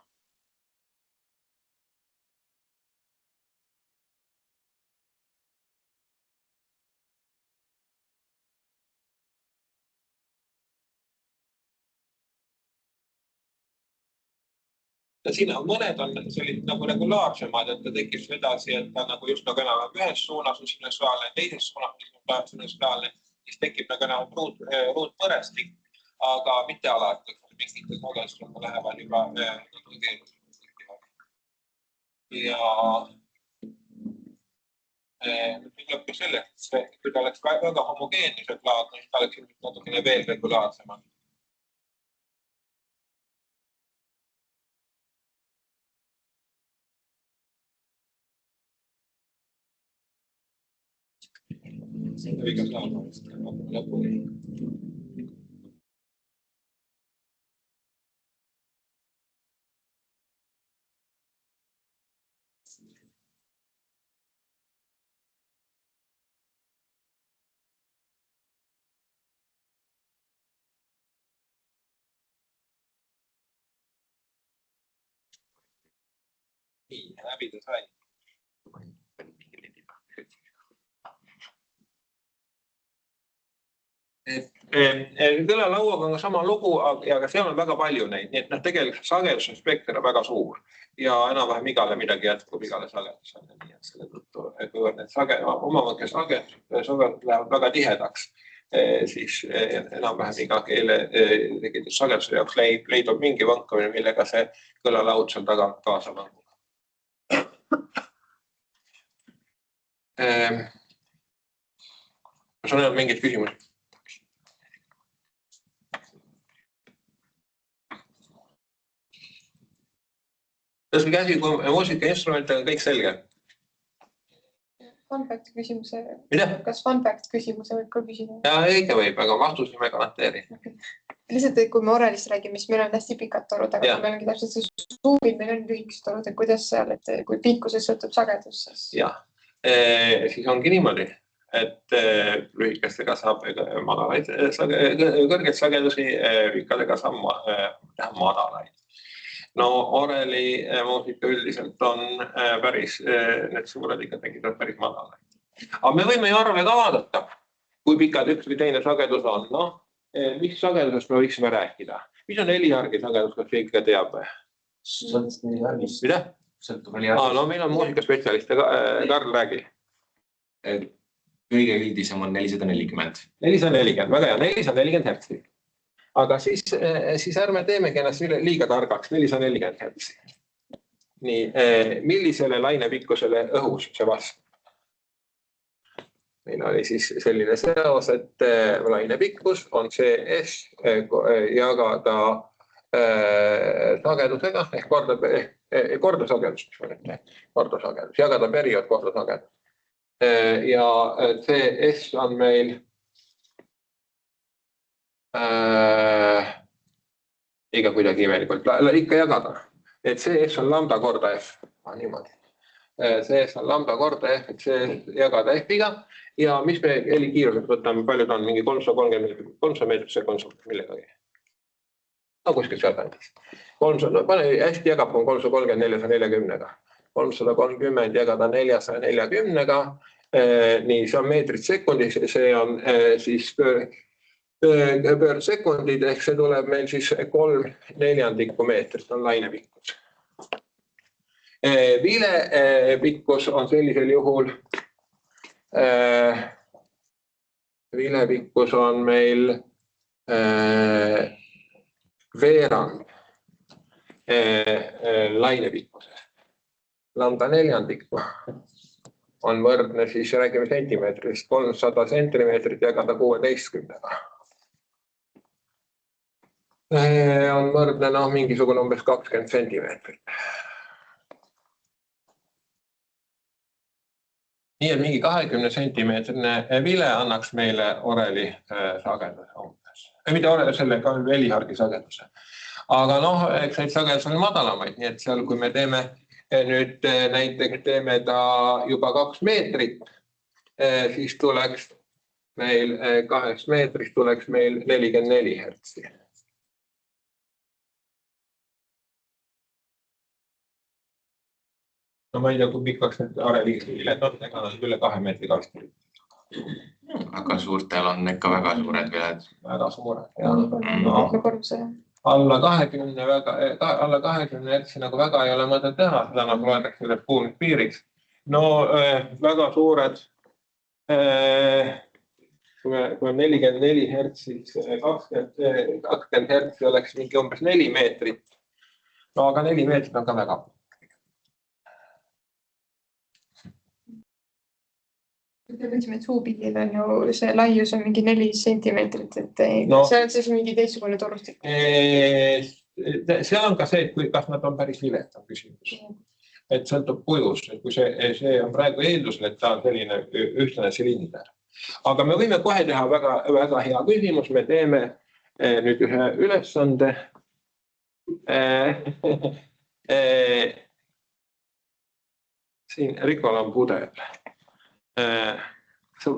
siin on mõned on sellised nagu regulaarsemad, et ta tekib edasi, et ta nagu just nagu enam ühes suunas on sinusreaalne, teises suunas on sinusreaalne, siis tekib nagu enam ruutpõrestik, aga mitte alati, mingite sagedused lähevad juba keerulised. Ja tuleb ka selleks, et kui ta oleks väga homogeenised laad, siis ta oleks natukene veel regulaarsemad. Seda viga saama, lõpuni. Nii, läbi ta sai. Kõlalauaga on sama lugu, aga seal on väga palju neid, nii et tegelikult sageduse spekter on väga suur ja enam-vähem igale midagi jätkub igale sagedusele. Nii et selle tõttu, kui need omavõkke sagedused lähevad väga tihedaks, siis enam-vähem iga keele sageduse jaoks leidub mingi vankamine, millega see kõlalaud seal taga kaasa vankub. Kas on mingid küsimused? Tõstke käsi, kui muusikainstrumente on kõik selge. Fun fact küsimuse. Mida? Kas fun fact küsimuse võib ka küsida? Ja ikka võib, aga vastus me garanteeri. Lihtsalt, kui me orelist räägime, siis meil on hästi pikad torud, aga meil ongi täpselt see suubil, meil on lühikesed torud, et kuidas seal, et kui pikkuses sõltub sagedus, siis... Jah, siis ongi niimoodi, et lühikestega saab kõrgeid sagedusi, pikkadega saab madalaid. No oreli muusika üldiselt on päris, need suured ikka tekitab päris madalaid. Aga me võime ju arve ka vaadata, kui pikad üks või teine sagedus on. mis sagedusest me võiksime rääkida? Mis on heliargi sagedus, kas keegi ka teab? Mida? No meil on muusikaspetsialist, Karl räägi. Kõige üldisem on 440. 440, väga hea, 440 hertsi. Aga siis ärme teemegi ennast liiga targaks, 440 hertsi. Nii, millisele lainepikkusele õhus see vastab? Meil oli siis selline seos, et lainepikkus on CS jagada sagedusega ehk kordusagedus, jagada periood kordusagedus. Ja CS on meil ikka kuidagi imelikult, ikka jagada. Et CS on lambda korda F, niimoodi. CS on lambda korda F, et see jagada F-iga. Ja mis me helikiirused võtame, palju ta on, mingi 300 meetrit sekundis, millegagi. No kuskil seal kandis. Pane hästi jagab, on 330 440-ga. 330 jagada 440-ga, nii see on meetrit sekundis, see on siis pöördsekundid, ehk see tuleb meil siis 3/4 meetrit on lainepikkus. Vilepikkus on sellisel juhul, vilepikkus on meil veerand lainepikkusest. Lambda 4 on võrdne, siis räägime sentimeetrist, 300 sentimeetrit jagada 16-ga. On võrdne mingisugune umbes 20 sentimeetrit. Nii et mingi 20 sentimeetrine vile annaks meile oreli sageduse umbes. Mitte selle heliargi sageduse. Aga eks neid sagedus on madalamaid, nii et seal, kui me teeme nüüd näiteks teeme ta juba 2 meetrit, siis tuleks meil 2 meetrist tuleks meil 44 hertsi. No ma ei tea, kui pikaks need areliigiviled on, ega nad üle 2 meetri kasti. Väga suurtel on ikka väga suured viled. Väga suured. Alla 20 hertsi nagu väga ei ole mõte teha, seda nagu loetakse üles kuulmispiiriks. No väga suured, kui on 44 hertsi, 20 hertsi oleks mingi umbes 4 meetrit. No aga 4 meetrit on ka väga. Ütleme, et suupildil on ju see laius on mingi 4 sentimeetrit, et see on siis mingi teistsugune torustik. Seal on ka see, et kas nad on päris vilet, on küsimus. Et sõltub kujust, et kui see on praegu eeldusel, et ta on selline ühtlane silinder. Aga me võime kohe teha väga hea küsimus, me teeme nüüd ühe ülesande. Siin Rikol on pudel. Sa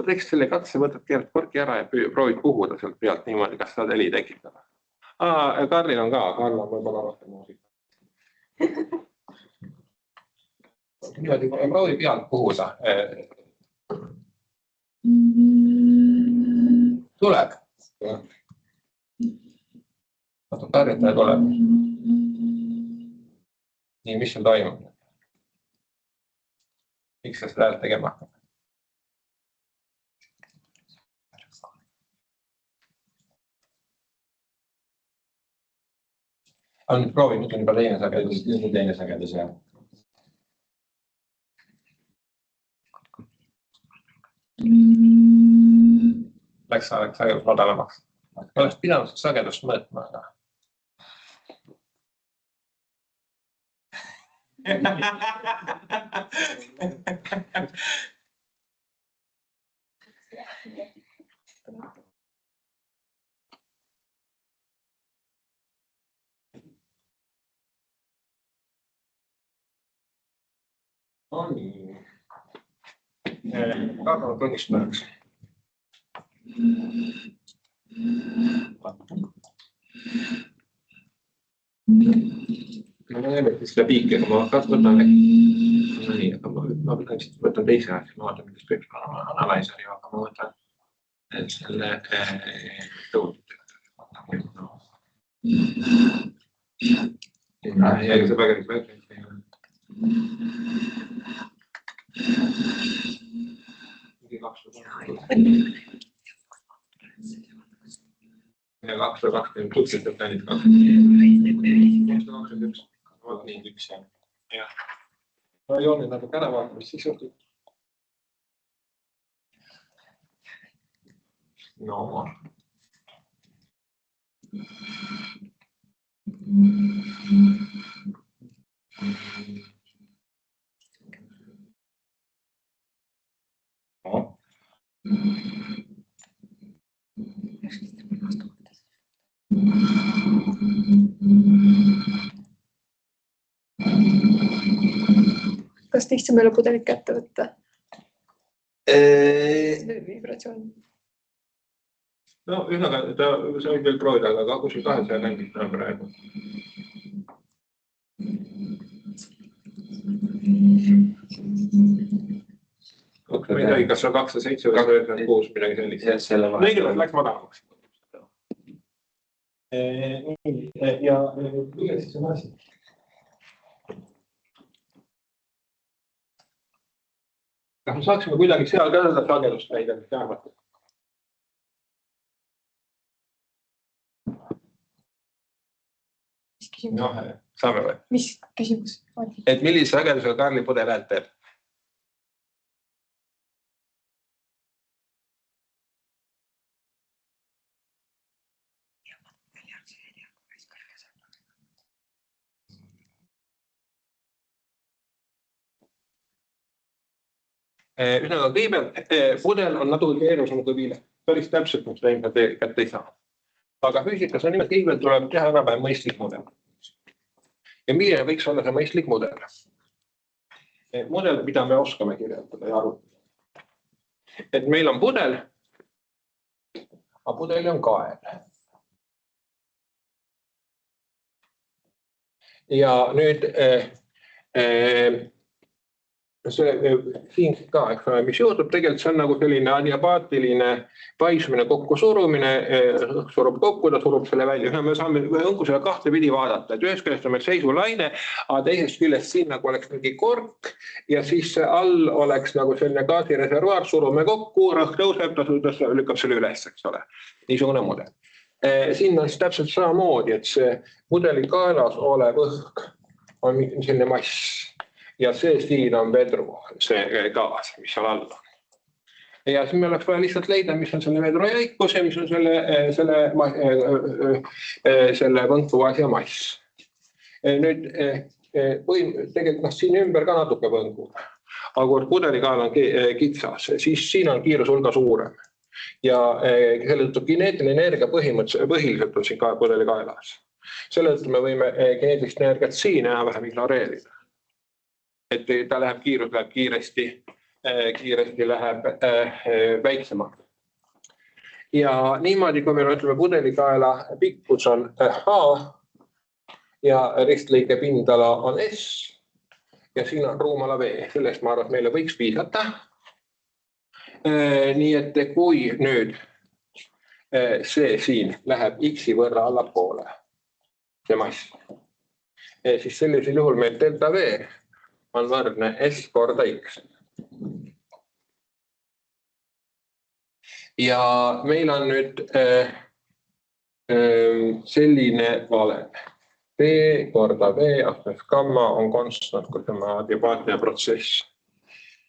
teeks selle katse, võtad keerad korki ära ja proovid puhuda sealt pealt niimoodi, kas saad heli tekitada. Karlil on ka, Karl on võib-olla rohkem muusika. Niimoodi proovi pealt puhuda. Tuleb. Vaata, tarjataja tuleb. Nii, mis seal toimub? Miks sa seda häält tegema hakkab? Aga nüüd proovi, nüüd on juba teine sagedus. Nüüd on teine sagedus, jah. Läks sagedus madalamaks. Oleks pidanud sagedust mõõtma, aga... On nii. Karl tunnistajaks. Ma näeme, et seda piiki, aga ma võtan nii, aga ma võtan teise asja, ma vaatan, mis kõik on alaisari, aga ma võtan selle tõududega. Ja see päris väike. Ja 220 suhteliselt näinud 221. Vaat nii üks ja. No joonid nagu ära vaatama, mis siis juhtub. No. Kas lihtsam ei ole pudelit kätte võtta? Vibratsioon. No ühesõnaga, see võib veel proovida, aga kuskil 200 nängid täna praegu. Ma ei tea, kas on 207 või 296 midagi sellist. Neile läks madalamaks. Ja milles siis on asi? Kas me saaksime kuidagi seal ka seda sagedust näida, mis te arvate? Mis küsimus? No, saame või? Mis küsimus? Et millise sagedusega Karli pudel häält teeb? Ühesõnaga, kõigepealt pudel on natuke keerulisem kui viile. Päris täpselt, mis ta ilmselt kätte ei saa. Aga füüsikas on nimelt kõigepealt tuleb teha enam-vähem mõistlik mudel. Ja milline võiks olla see mõistlik mudel? Mudel, mida me oskame kirjeldada ja arutada. Et meil on pudel, aga pudel on kael. Ja nüüd siin ka, mis juhtub, tegelikult see on nagu selline adiabaatiline paisumine, kokku surumine, surub kokku, ta surub selle välja. Me saame õngusele kahte pidi vaadata, et ühest küljest on meil seisulaine, aga teisest küljest siin nagu oleks mingi kork ja siis all oleks nagu selline gaasireservuaar, surume kokku, rõhk tõuseb, ta lükkab selle üles, eks ole. Niisugune mudel. Siin on siis täpselt samamoodi, et see mudeli kaelas olev õhk on selline mass. Ja see siin on vedru, see gaas, mis seal all on. Ja siis me oleks vaja lihtsalt leida, mis on selle vedru jäikus ja mis on selle võnkuvaas ja mass. Nüüd tegelikult siin ümber ka natuke võngu. Aga kui pudelikael on kitsas, siis siin on kiirus hulga suurem. Ja selle tõttu kineetiline energia põhiliselt on siin pudelikaelas. Selle tõttu me võime kineetilist energiat siin vähem ignoreerida. Et ta läheb kiirus, läheb kiiresti läheb väiksemaks. Ja niimoodi, kui meil ütleme pudelikaela pikkus on H ja ristlõike pindala on S ja siin on ruumala V, sellest ma arvan, et meile võiks piisata. Nii et kui nüüd see siin läheb X-i võrra allapoole, see mass, siis sellisel juhul meil delta V on võrdne S korda X. Ja meil on nüüd selline valem. V korda V astmes gamma on konstant, kui see on adiabaatiline protsess.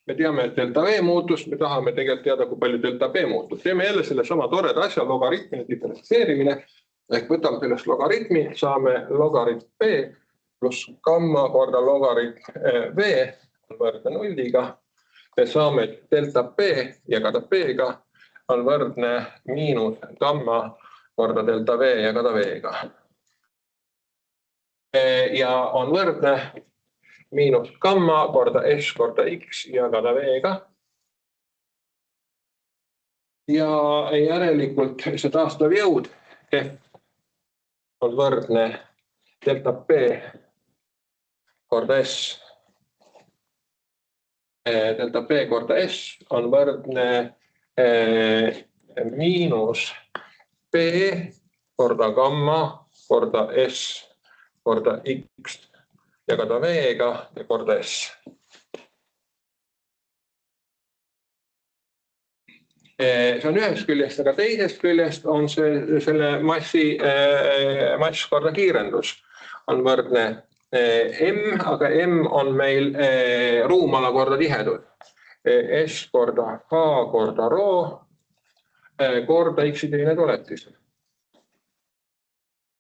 Me teame, et delta V muutus, me tahame tegelikult teada, kui palju delta B muutus. Teeme jälle selle sama toreda asja, logaritmine, diferentseerimine. Ehk võtame sellest logaritmi, saame logaritm B pluss gamma korda logaritm V on võrdne nulliga. Me saame delta B ja kada B-ga on võrdne miinus gamma korda delta V ja kada V-ga. Ja on võrdne miinus gamma korda S korda X ja kada V-ga. Ja järelikult see taastav jõud F on võrdne delta B korda S. Delta B korda S on võrdne miinus B korda gamma korda S korda X jagada V-ga ja korda S. See on ühest küljest, aga teisest küljest on selle mass korda kiirendus on võrdne M, aga M on meil ruumala korda tihedus. S korda H korda rho korda X-i teine tuletis.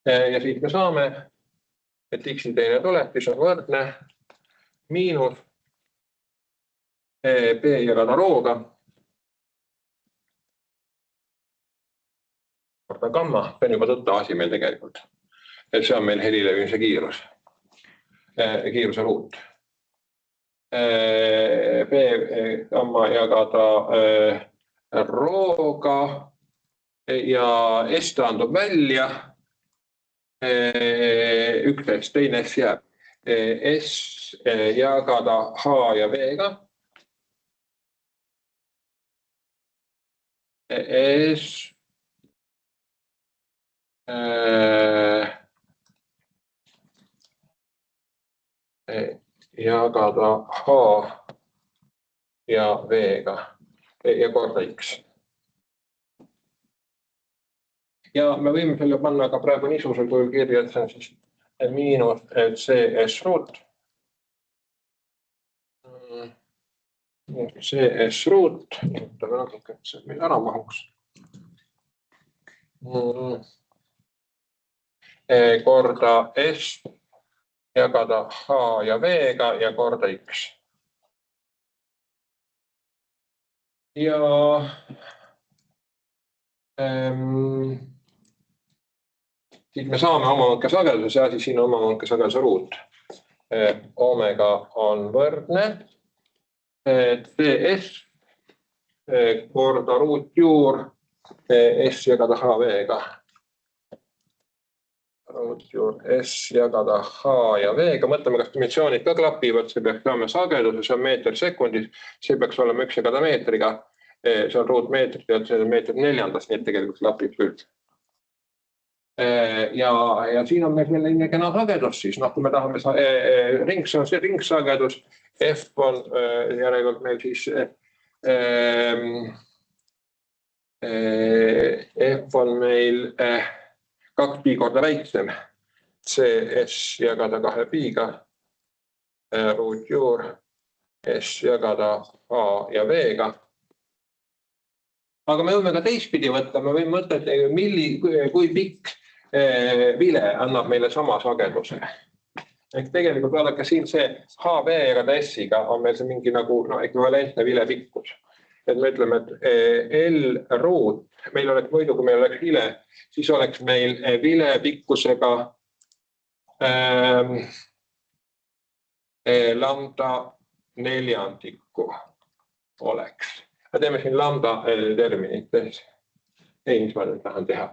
Ja siit me saame, et X-i teine tuletis on võrdne miinus B jagada rhoga korda gamma, see on juba tõtta asi meil tegelikult. Et see on meil helilevimise kiirus, kiiruse ruut. B gamma jagada rhoga ja S taandub välja. Üks S, teine S jääb. S jagada H ja V-ga. S jagada H ja V-ga ja korda X. Ja me võime selle panna ka praegu niisugusel kujul kirja, et see on siis miinus CS ruut. CS ruut, võtame natuke, et see meil ära mahuks. Korda S jagada H ja V-ga ja korda X. Ja siit me saame omavõnke sageduse, ja siis siin omavõnke sageduse ruut. Omega on võrdne CS korda ruutjuur S jagada HV-ga. Ruutjuur S jagada H ja V-ga. Mõtleme, kas dimensioonid ka klapivad, see peaks olema sagedus, see on meeter sekundis, see peaks olema 1 jagada meetriga, see on ruutmeetrit ja see on meetrit 4, nii et tegelikult klapib küll. Ja siin on meil selline kena sagedus siis, kui me tahame, see on see ringsagedus, F on järelikult meil siis F on meil 2 pi korda väiksem, CS jagada 2 pi-ga, ruutjuur S jagada A ja V-ga. Aga me võime ka teistpidi võtta, me võime mõtta, et kui pikk vile annab meile sama sageduse. Ehk tegelikult vaadake siin see HV jagada S-iga on meil see mingi nagu ekvivalentne vile pikkus. Et me ütleme, et L ruut, meil oleks muidu, kui meil oleks vile, siis oleks meil vile pikkusega lambda neljandiku oleks. Me teeme siin lambda terminites. Ei, mis ma nüüd tahan teha.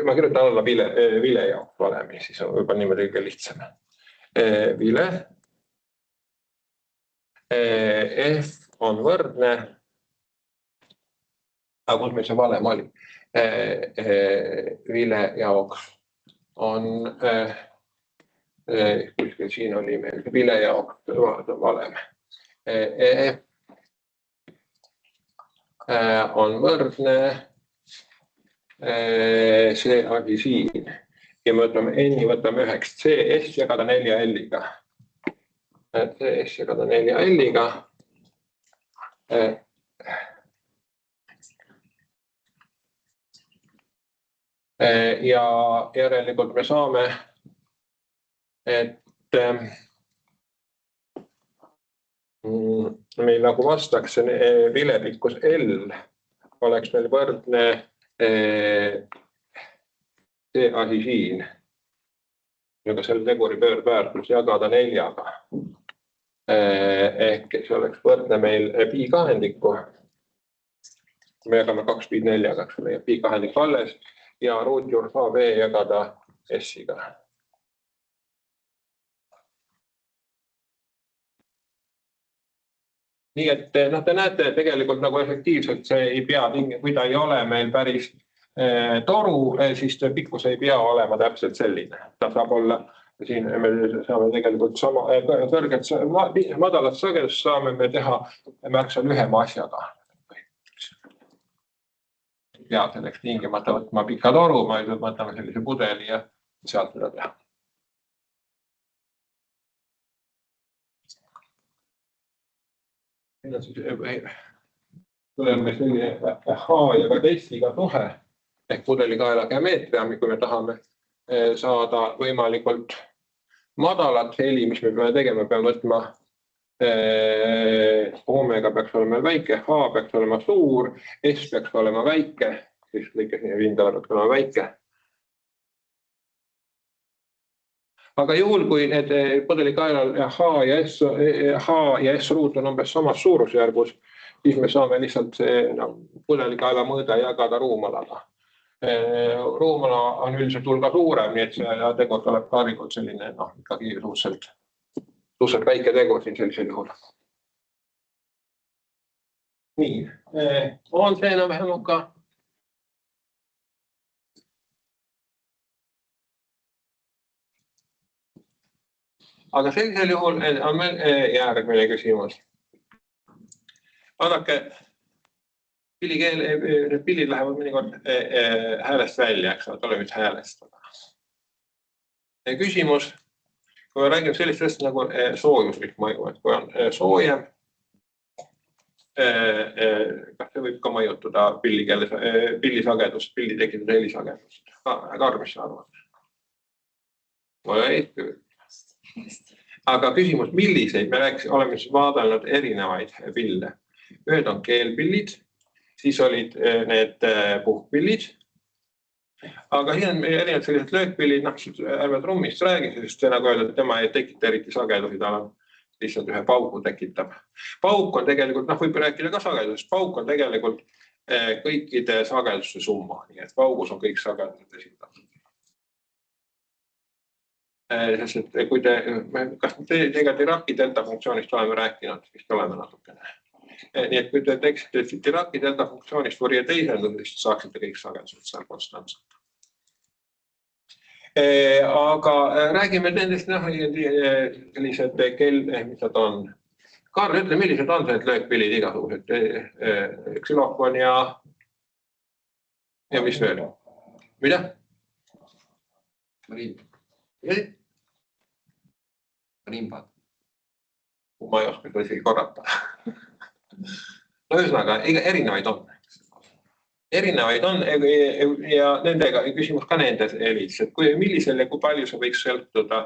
Ma kirjutan alla vile jaoks valemi, siis on võib-olla niimoodi kõige lihtsam. Vile F on võrdne, aga kus meil see valem oli? Vile jaoks on, kuskil siin oli meil vile jaoks valem. F on võrdne see asi siin. Ja me võtame N-i, võtame 1 CS jagada 4 L-iga. CS jagada 4 L-iga. Ja järelikult me saame, et meil nagu vastaks vilepikkus L oleks meil võrdne see asi siin, aga selle teguri pöördväärtus jagada 4-ga. Ehk see oleks võrdne meil pi kahendikku. Me jagame 2 pi 4-ga, pi kahendik alles ja ruutjuur HV jagada S-iga. Nii et te näete tegelikult nagu efektiivselt see ei pea, kui ta ei ole meil päris toru, siis pikkus ei pea olema täpselt selline. Ta saab olla, siin me saame tegelikult sama kõrget, madalat sagedust saame me teha märksa lühema asjaga. Ja selleks tingimata võtma pika toru, ma võtame sellise pudeli ja sealt seda teha. Tuleme selline H ja ka testiga suhe ehk pudelikaela geomeetria, kui me tahame saada võimalikult madalat heli, mis me peame tegema, peame võtma omega peaks olema väike, H peaks olema suur, S peaks olema väike, siis lõikes nii vindala peaks olema väike. Aga juhul, kui need pudelikaelal H ja S ruut on umbes samas suurusjärgus, siis me saame lihtsalt pudelikaela mõõde jagada ruumalaga. Ruumala on üldiselt hulga suurem, nii et see tegur tuleb kaarikult selline, ikkagi suhteliselt väike tegur siin sellisel juhul. Nii, on see enam-vähem ka. Aga sellisel juhul on meil järgmine küsimus. Vaadake, pillid lähevad mõnikord häälest välja, eks ole, ole mis häälest. Küsimus, kui me räägime sellistest nagu soojuslik mõju, et kui on soojem, kas see võib ka mõjutada pillisagedust, pilli tekitada helisagedust? Karl, mis sa arvad? Või küll. Aga küsimus, milliseid, me oleme vaadanud erinevaid pille. Ühed on keelpillid, siis olid need puhkpillid. Aga siin on erinevad sellised löökpillid, ärme trummist räägi, sest see nagu öelda, et tema ei tekita eriti sagedusi, ta on lihtsalt ühe paugu tekitab. Pauk on tegelikult, võib rääkida ka sagedusest, pauk on tegelikult kõikide sageduste summa, nii et paugus on kõik sagedused esindatud. Sest, et kui kas tegelikult Dirachi delta funktsioonist oleme rääkinud, siis oleme natukene. Nii et kui te teeksite Dirachi delta funktsioonist Fourier teisendusest, siis saaksite kõik sagedused seal konstantselt. Aga räägime nendest sellised mis nad on. Karl, ütle, millised on need löökpillid igasugused? Xylofon ja mis veel? Mida? Rimbad. Ma ei oska seda isegi korrata. No ühesõnaga, erinevaid on. Erinevaid on ja nendega küsimus ka nendes helis, et millisel ja kui palju see võiks sõltuda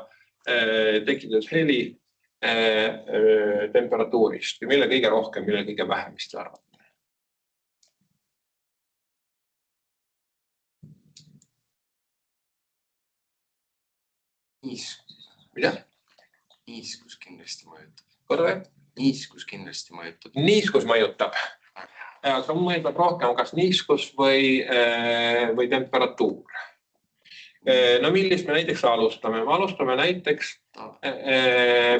tekitades heli temperatuurist ja mille kõige rohkem, mille kõige vähem, mis te arvate? Mida? Niiskus kindlasti mõjutab. Korda? Niiskus kindlasti mõjutab. Niiskus mõjutab. Aga mõjutab rohkem kas niiskus või temperatuur. No millist me näiteks alustame? Me alustame näiteks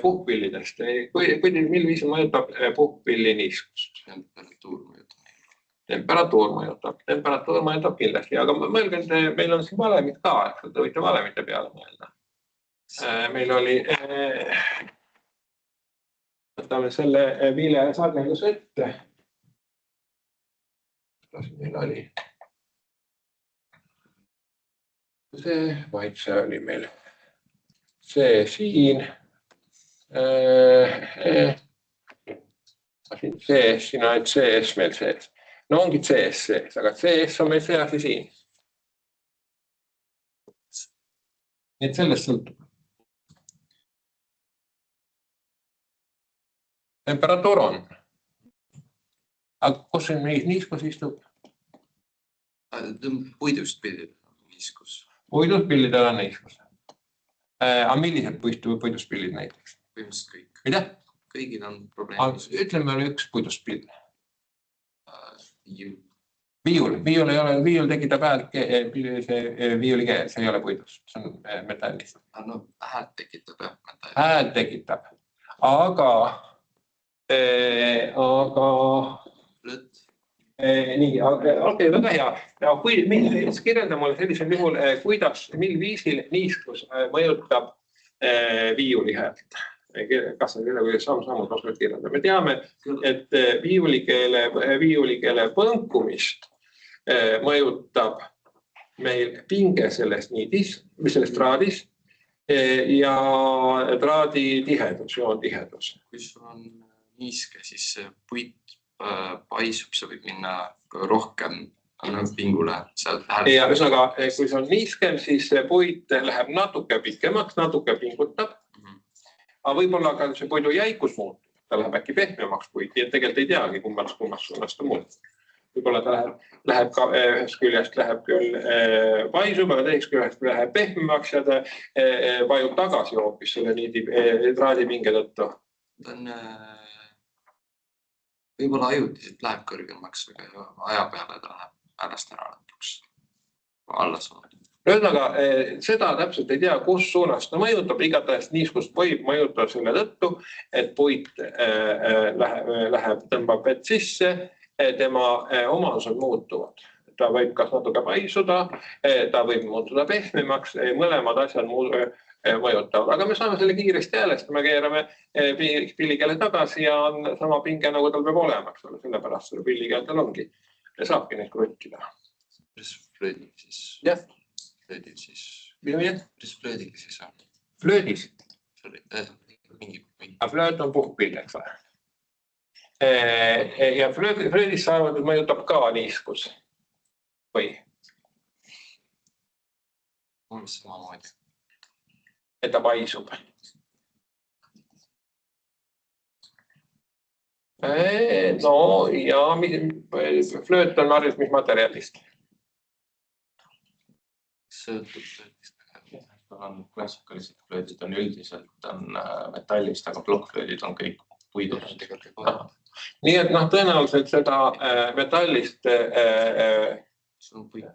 puhkpillidest. Mil viisil mõjutab puhkpilli niiskust? Temperatuur mõjutab. Temperatuur mõjutab kindlasti. Aga mõelge, meil on siin valemid ka, et te võite valemite peale mõelda. Meil oli, võtame selle vile sagedus ette. Kas meil oli? Vaid see oli meil. See siin. Siin on CS meil sees. No ongi CS sees, aga CS on meil see asi siin. Nii et sellest sõltub. Temperatuur on. Aga kus see niiskus istub? Puidust pildid niiskus. Puidust pildidel on niiskus. Aga millised puidust pildid näiteks? Põhimõtteliselt kõik. Mida? Kõigil on probleemid. Ütleme üks puidust pild. Viiul. Viiul tekitab häält, viiuli keel, see ei ole puidust, see on metallist. No häält tekitab, jah. Häält tekitab, aga Aga nii, okei, väga hea. Ja kui kirjelda mulle sellisel juhul, mil viisil niiskus mõjutab viiulihäält? Kas on kuidagi samm-sammud oskad kirjeldada? Me teame, et viiulikeele põnkumist mõjutab meil pinge sellest niidis, või sellest traadis ja traadi tihedus, joontihedus. Kui sul on niiske, siis see puit paisub, see võib minna rohkem pingule. Ja ühesõnaga, kui see on niiskem, siis see puit läheb natuke pikemaks, natuke pingutab. Aga võib-olla ka see puidu jäikus muutub. Ta läheb äkki pehmemaks puit, nii et tegelikult ei teagi, kummast suunas ta muutub. Võib-olla ta läheb ka ühest küljest läheb küll paisub, aga teisest küljest läheb pehmemaks ja ta vajub tagasi hoopis selle traadipinge tõttu. Ta on võib-olla ajutiselt läheb kõrgemaks, aga aja peale ta läheb äärest ära lõpuks alla saanud. Ühesõnaga, seda täpselt ei tea, kus suunas ta mõjutab. Igatahes niiskust võib mõjutada selle tõttu, et puit tõmbab vett sisse, tema omadused muutuvad. Ta võib kas natuke paisuda, ta võib muutuda pehmemaks, mõlemad asjad mõjutavad. Aga me saame selle kiiresti häälest, me keerame pillikeele tagasi ja on sama pinge, nagu tal peab olema. Sellepärast selle pillikeeltel ongi. Saabki neid kruttida. Mis flöödil siis? Jah. Flöödil siis? Mis flöödil siis on? Flöödis? Mingi flööt on puhkpill, eks ole. Ja flöödis saavad mõjutab ka niiskus. Või? Umbes samamoodi. Et ta paisub. No ja flööt on harjus mis materjalist? Sõõtub flöödist. Klassikalised flöödid on üldiselt metallist, aga plokkflöödid on kõik puidust. Nii et tõenäoliselt seda metallist See on puit.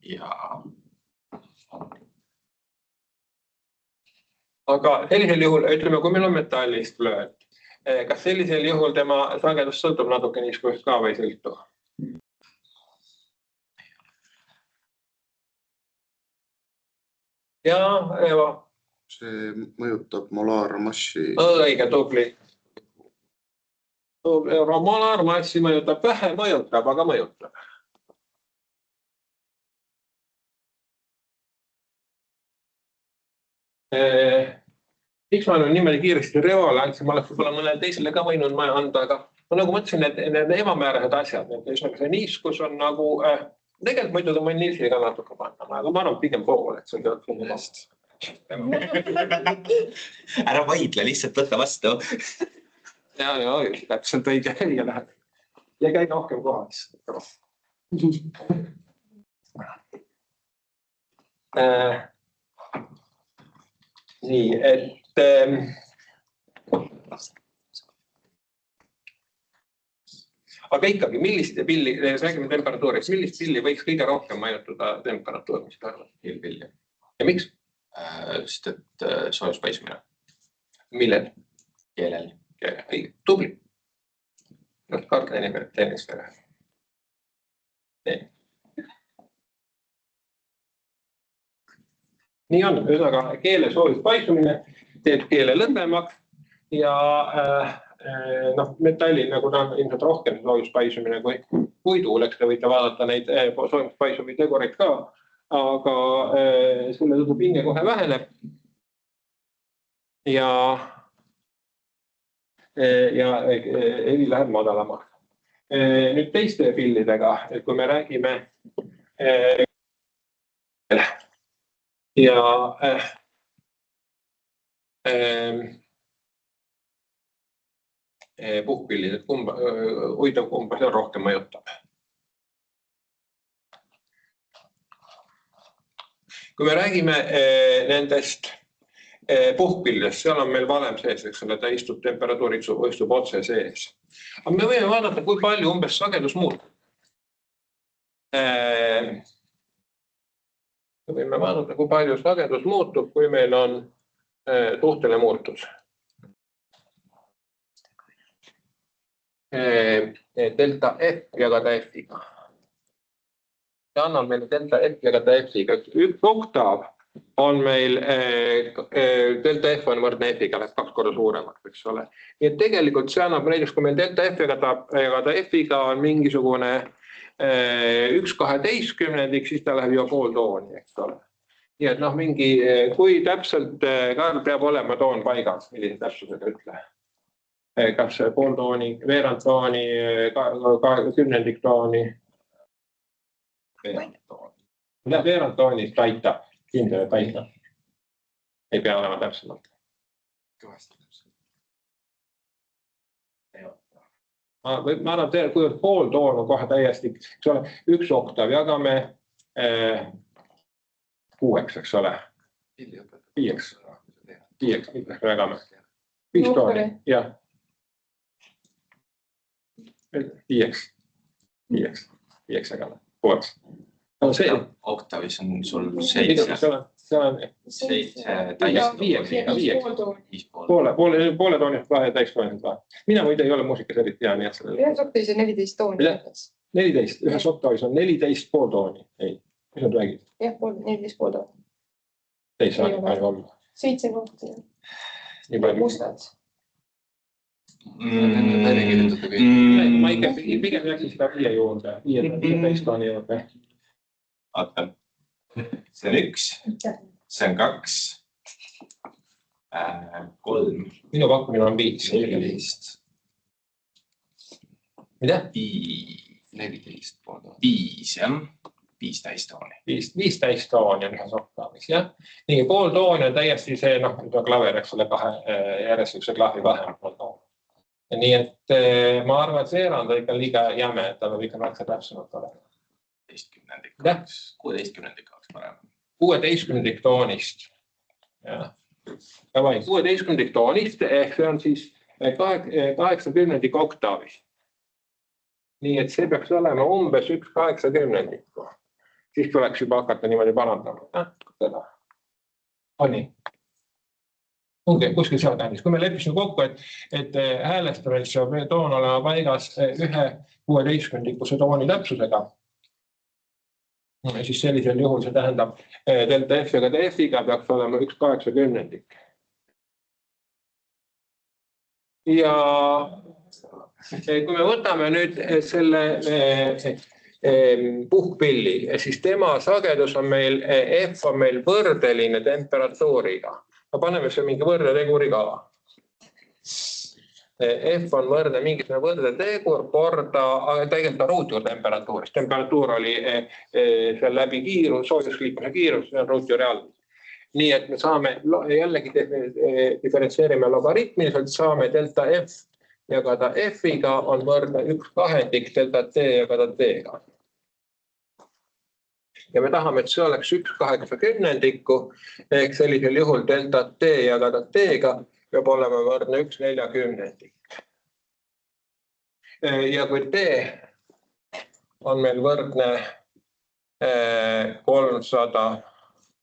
Ja aga sellisel juhul, ütleme, kui meil on metallist flööt, kas sellisel juhul tema sagedus sõltub natuke niiskust ka või sõltu? Jaa, Eva. See mõjutab molaarmassi. Õige, tubli. Molaarmassi mõjutab vähe, mõjutab, aga mõjutab. Miks ma olen niimoodi kiiresti reoale andsin, ma oleks võib-olla mõnele teisele ka võinud anda, aga nagu mõtlesin, need ebamäärased asjad, see niiskus on nagu, tegelikult muidu ta mõni nilsi ka natuke panna, aga ma arvan pigem pool, et see on tead. Ära vaidle, lihtsalt võtta vastu. Ja, täpselt õige läheb. Ja käi rohkem kohas. Nii, et aga ikkagi, millist pilli, räägime temperatuurist, millist pilli võiks kõige rohkem mõjutada temperatuur, mis ta arvad? Pilli. Ja miks? Sest et soojus paisumine. Millel? Keelel. Õige, tubli. Karta inimene teenis vere. Nii on, ühesõnaga keele soojus paisumine teeb keele lõdvemaks ja metallil, nagu ta on ilmselt rohkem soojus paisumine kui puidul, eks te võite vaadata neid soojus paisuvi tegureid ka, aga selle tõttu pinge kohe väheneb ja heli läheb madalamaks. Nüüd teiste pillidega, et kui me räägime ja puhkpillid, et kumba see rohkem mõjutab. Kui me räägime nendest puhkpillidest, seal on meil valem sees, eks ole, ta istub temperatuurid, istub otse sees. Aga me võime vaadata, kui palju umbes sagedus muutub. Me võime vaadata, kui palju sagedus muutub, kui meil on suhteline muutus. delta F jagada F-iga. See annab meile delta F jagada F-iga. Üks oktav on meil, delta F on võrdne F-iga, läheb 2 korda suuremaks, eks ole. Nii et tegelikult see annab näiteks, kui meil delta F jagada F-iga on mingisugune 1/12, siis ta läheb juba pool tooni, eks ole. Nii et mingi, kui täpselt Karl peab olema toon paigas, millise täpsusega ütle. Kas pool tooni, veerand tooni, 10 tooni? Veerand tooni taita, kindel taita. Ei pea olema täpsemalt. Ma annan teile, kui pool toon on kohe täiesti, eks ole, 1 oktav jagame 6, eks ole. 5, mitmeks me jagame? 5 tooni, jah. 5 jagame, 6. Oktavis on sul 7. See on 7 poole toonist vahe ja täistoonist vahe. Mina muide ei ole muusikas eriti hea, nii et selle... Ühes oktavis on 14 tooni. 14, ühes oktavis on 14 pool tooni. Ei, mis nad räägid? Jah, 14 pool tooni. Ei saa nii palju olla. 7 kohti. Nii palju. Mustad. Ma ikka pigem läksin seda 5 juurde, 15 tooni juurde. Vaata, see on 1, see on 2, 3. Minu pakkumine on 5. 14. Mida? 14 pool tooni. 5, jah. 5 täistooni. 5 täistooni on ühes oktavis, jah. Nii, pool tooni on täiesti see, klaver, eks ole, järjest üks klahvi vahem pool tooni. Nii et ma arvan, et see erand on ikka liiga jäme, et ta peab ikka märksa täpsemalt olema. 16 oleks parem. 16 toonist. 16 toonist, ehk see on siis 80 oktaavis. Nii et see peaks olema umbes 1/80. Siis tuleks juba hakata niimoodi parandama. Nii. Kuskil seal tähendis. Kui me leppisime kokku, et häälestamisse peab toon olema paigas 1/16 tooni täpsusega, siis sellisel juhul see tähendab delta F ja F-iga peaks olema 1/80. Ja kui me võtame nüüd selle puhkpilli, siis tema sagedus on meil, F on meil võrdeline temperatuuriga. Paneme see mingi võrdeteguri kava. F on võrde, mingisugune võrdetegur korda, aga tegelikult on ruutjuur temperatuurist. Temperatuur oli seal läbi kiirus, soojusliikmuse kiirus, see on ruutjuuri all. Nii et me saame, jällegi diferentseerime logaritmiliselt, saame delta F jagada F-iga on võrdne 1/2 delta T jagada T-ga. Ja me tahame, et see oleks 1/80, ehk sellisel juhul delta T jagada T-ga peab olema võrdne 1/40. Ja kui T on meil võrdne 300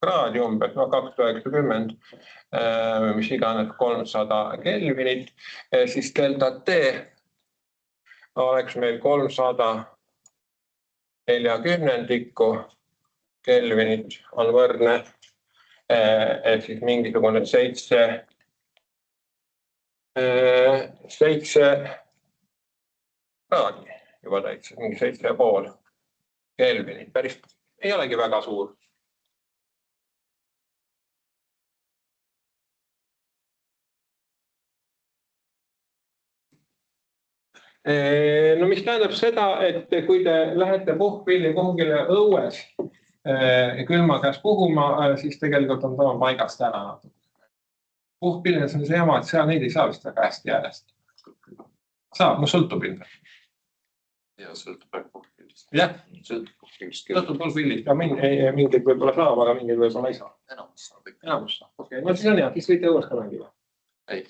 kraadi umbes, 290, mis iganes 300 kelvinit, siis delta T oleks meil 340 kelvinit on võrdne, et siis mingisugune 7 kraadi juba täitsa, mingi 7,5 kelvinit, päris ei olegi väga suur. No mis tähendab seda, et kui te lähete puhkpilli kuhugile õues külma käes puhuma, siis tegelikult on toon paigast ära. Puhkpillides on see jama, et seal neid ei saa vist väga hästi järjest. Saab, no sõltub ilmselt. Ja sõltub väga puhkpillist. Jah, sõltub puhkpillist. Mingid võib-olla saab, aga mingid võib-olla ei saa. Enamus saab ikka. Enamus saab, okei. No siis on hea, siis võite õues ka mängida. Ei.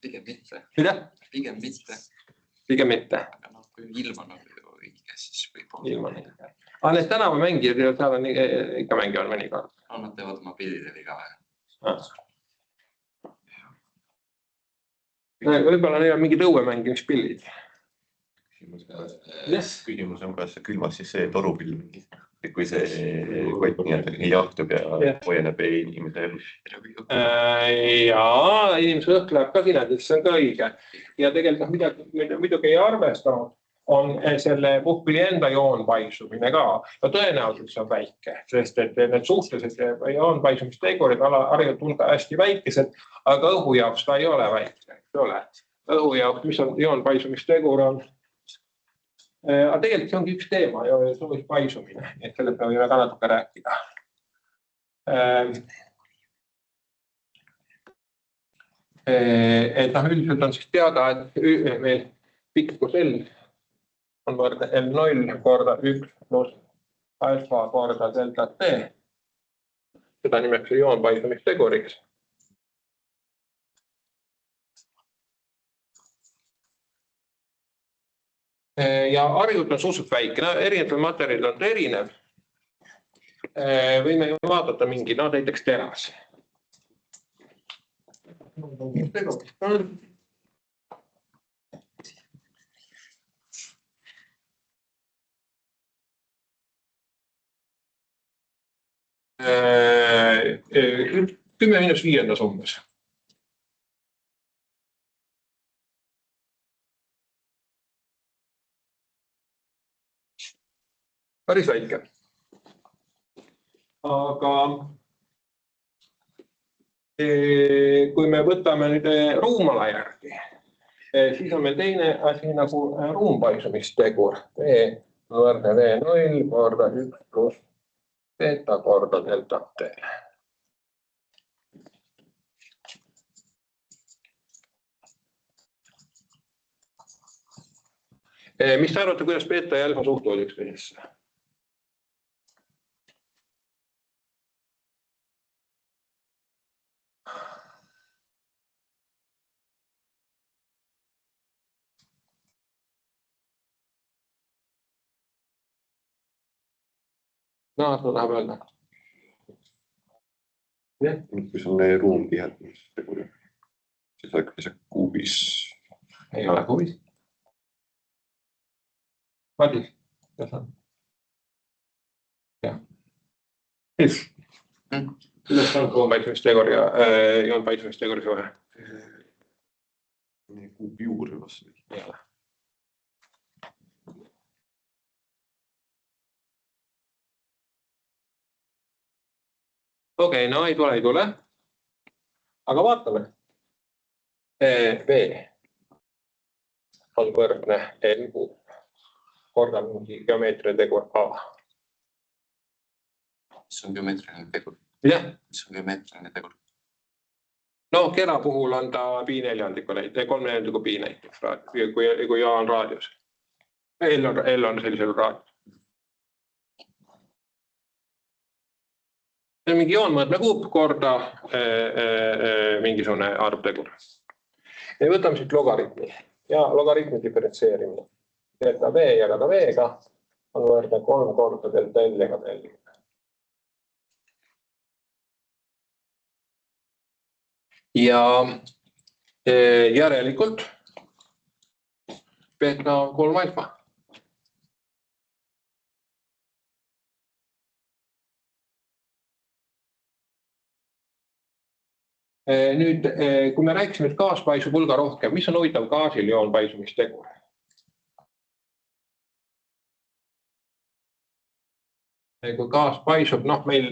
Pigem mitte. Mida? Pigem mitte. Pigem mitte. Aga no, kui ilman on õige, siis võib-olla. Ilman õige. Aga need tänavamängijad, seal on ikka mängivad mõnikord. No, nad teevad oma pillidel iga aeg. Võib-olla neil on mingid õuemängimispillid. Küsimus on, kas külmas siis see torupill, kui see kott nii jahtub ja hoieneb inimese elus. Jaa, inimese õhk läheb ka sinedesse, see on ka õige. Ja tegelikult midagi ei arvestanud, on selle puhkpilli enda joonpaisumine ka. Ja tõenäoliselt see on väike, sest et need suhtelised joonpaisumistegurid harjalt on hästi väikesed, aga õhu jaoks ta ei ole väike. Õhu jaoks, mis on joonpaisumistegur on. Aga tegelikult see ongi üks teema, soovis paisumine, et sellest me võime ka natuke rääkida. Üldiselt on siis teada, et meil pikkus L on võrda L0 korda 1 pluss alfa korda delta T. Seda nimeks joonpaisumisteguriks. Ja harjult on suhteliselt väike, erinevatel materjalidel on erinev. Võime vaadata mingi, näiteks teras. Kümme miinus viiendas umbes. Päris väike. Aga kui me võtame nüüd ruumala järgi, siis on meil teine asi nagu ruumpaisumistegur. V võrdne V0 korda 1 pluss beta korda delta T. Mis te arvate, kuidas beta ja alfa suhtuvad üksteisesse? No, seda tahab öelda. Kui see on ruum tihedumistegur, siis äkki see kuubis. Ei ole kuubis. Madis, kas on? Jah. Mis? Kuidas on ruumpaisumistegur ja joonpaisumisteguri suhe? Kuubi juurde vastu. Ei ole. Okei, no ei tule. Aga vaatame. V on võrdne L korda mingi geomeetriline tegur A. Mis on geomeetriline tegur? Jah. Mis on geomeetriline tegur? No kera puhul on ta pi neljandiku näiteks, 3/4 pi näiteks, kui A on raadius. L on sellisel raadius. See on mingi joonmõõtme kuup korda mingisugune arvtegur. Ja võtame siit logaritmi ja logaritmi diferentseerimine. Delta V jagada V-ga on võrdne 3 korda delta L jagada L-ga. Ja järelikult beta 3 alfa. Nüüd, kui me rääkisime, et gaas paisub hulga rohkem, mis on huvitav gaasil joonpaisumistegur? Kui gaas paisub, meil,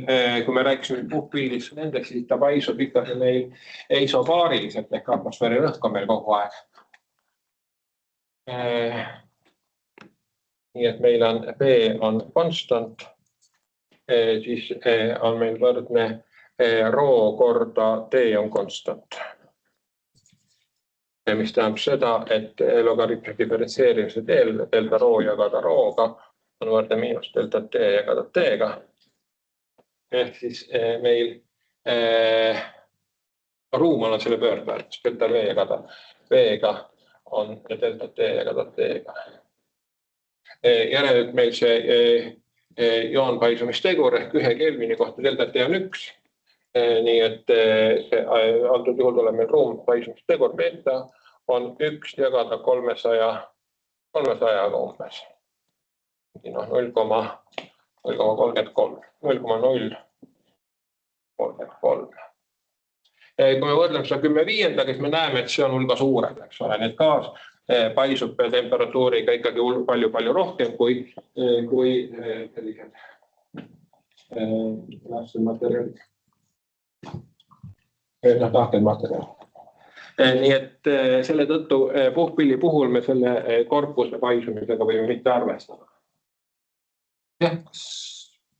kui me rääkisime puhkpildist nendeks, siis ta paisub ikkagi meil isobaariliselt ehk atmosfääri rõhk on meil kogu aeg. Nii et meil on B on konstant, siis on meil võrdne rho korda T on konstant. Mis tähendab seda, et logaritmi diferentseerimise teel delta rho jagada rhoga on võrdne miinus delta T jagada T-ga. Ehk siis meil ruumal on selle pöördväärtus, delta V jagada V-ga on delta T jagada T-ga. Järelikult meil see joonpaisumistegur ehk 1 Kelvini kohta delta T on 1. Nii et antud juhul tuleb meil ruumpaisumistegur beta on 1 jagada 300 umbes. 0,33. Kui me võrdleme seda 10/5, siis me näeme, et see on hulga suurem, eks ole. Need gaas paisub temperatuuriga ikkagi palju rohkem kui sellised materjalid. Tahked materjalid. Nii et selle tõttu puhkpilli puhul me selle korpuse paisumisega võime mitte arvestada. Jah,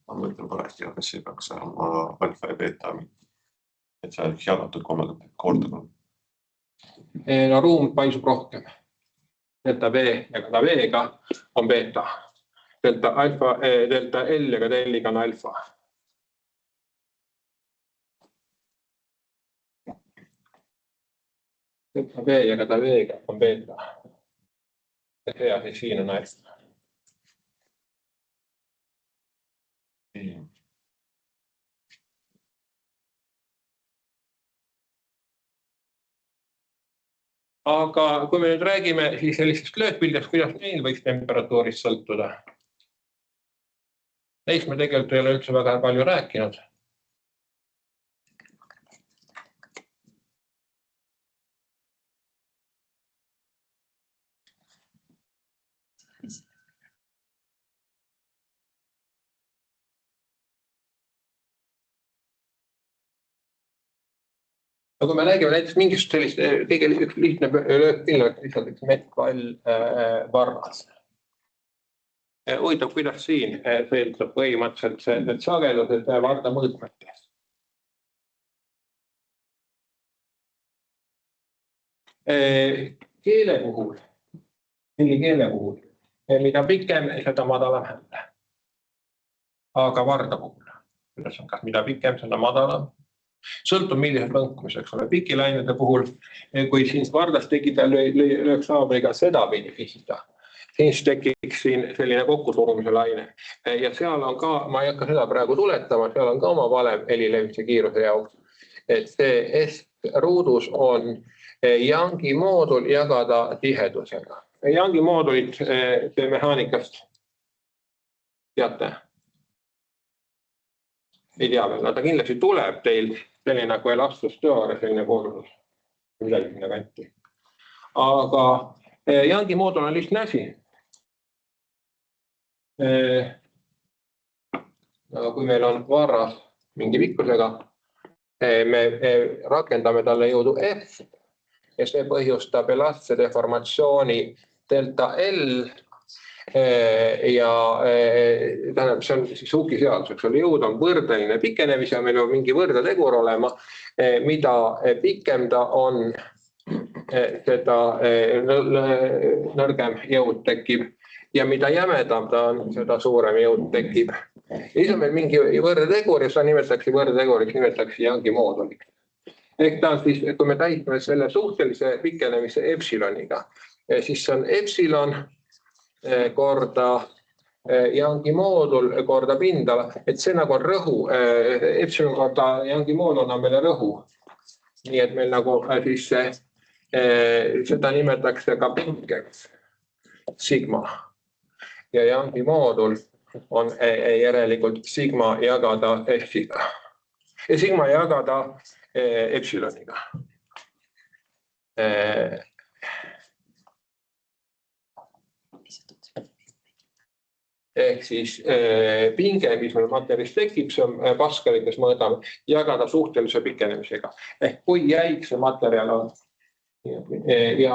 ma mõtlen parasti, kas see peaks olema alfa ja beta, et see oleks jagatud 30 korda. No ruum paisub rohkem. Delta V jagada V-ga on beta. Delta L jagada L-iga on alfa. Delta V jagada V-ga on beta. Ja siis siin on alfa. Aga kui me nüüd räägime siis sellistest löökpildest, kuidas meil võiks temperatuurist sõltuda. Neist me tegelikult ei ole üldse väga palju rääkinud. Kui me räägime näiteks mingist sellist kõige lihtne löökpild, lihtsalt üks metkvall varras. Huvitav, kuidas siin sõltub põhimõtteliselt need sagedused varda mõõtmetes. Keele puhul, keele puhul, mida pikem, seda madalam hääl. Aga varda puhul, kas mida pikem, seda madalam. Sõltub millised lõnkumiseks ole. Pikilainede puhul, kui siin vardast tegida lööks naabriga sedapidi pihta, siis tekiks siin selline kokkusurumise laine. Ja seal on ka, ma ei hakka seda praegu tuletama, seal on ka oma valem helilevimise kiiruse jaoks. Et see S-ruudus on Youngi moodul jagada tihedusega. Youngi moodulit mehaanikast teate? Ei tea veel, ta kindlasti tuleb teil selline nagu elastsusteooria, selline korrus. Midagi sinna kanti. Aga Youngi moodul on lihtne asi. Kui meil on varras mingi pikkusega, me rakendame talle jõudu F ja see põhjustab elastse deformatsiooni delta L ja tähendab, see on siis Hooke'i seadus, eks ole, jõud on võrdeline pikenemise ja meil on mingi võrdetegur olema, mida pikem ta on, seda nõrgem jõud tekib ja mida jämedam ta on, seda suurem jõud tekib. Ja siis on meil mingi võrdetegur ja seda nimetatakse võrdeteguriks, nimetatakse Youngi mooduliks. Ehk ta on siis, kui me täitme selle suhtelise pikenemise epsiloniga, siis see on epsilon korda Youngi moodul korda pindala, et see nagu on rõhu, epsilon korda Youngi moodul on meile rõhu. Nii et meil nagu siis seda nimetatakse ka pinkeks, sigma. Ja Youngi moodul on järelikult sigma jagada F-iga. Ja sigma jagada epsiloniga. Ehk siis pinge, mis meil materjalis tekib, see on Pascalites mõõdame, jagada suhtelise pikenemisega. Ehk kui jäik see materjal on ja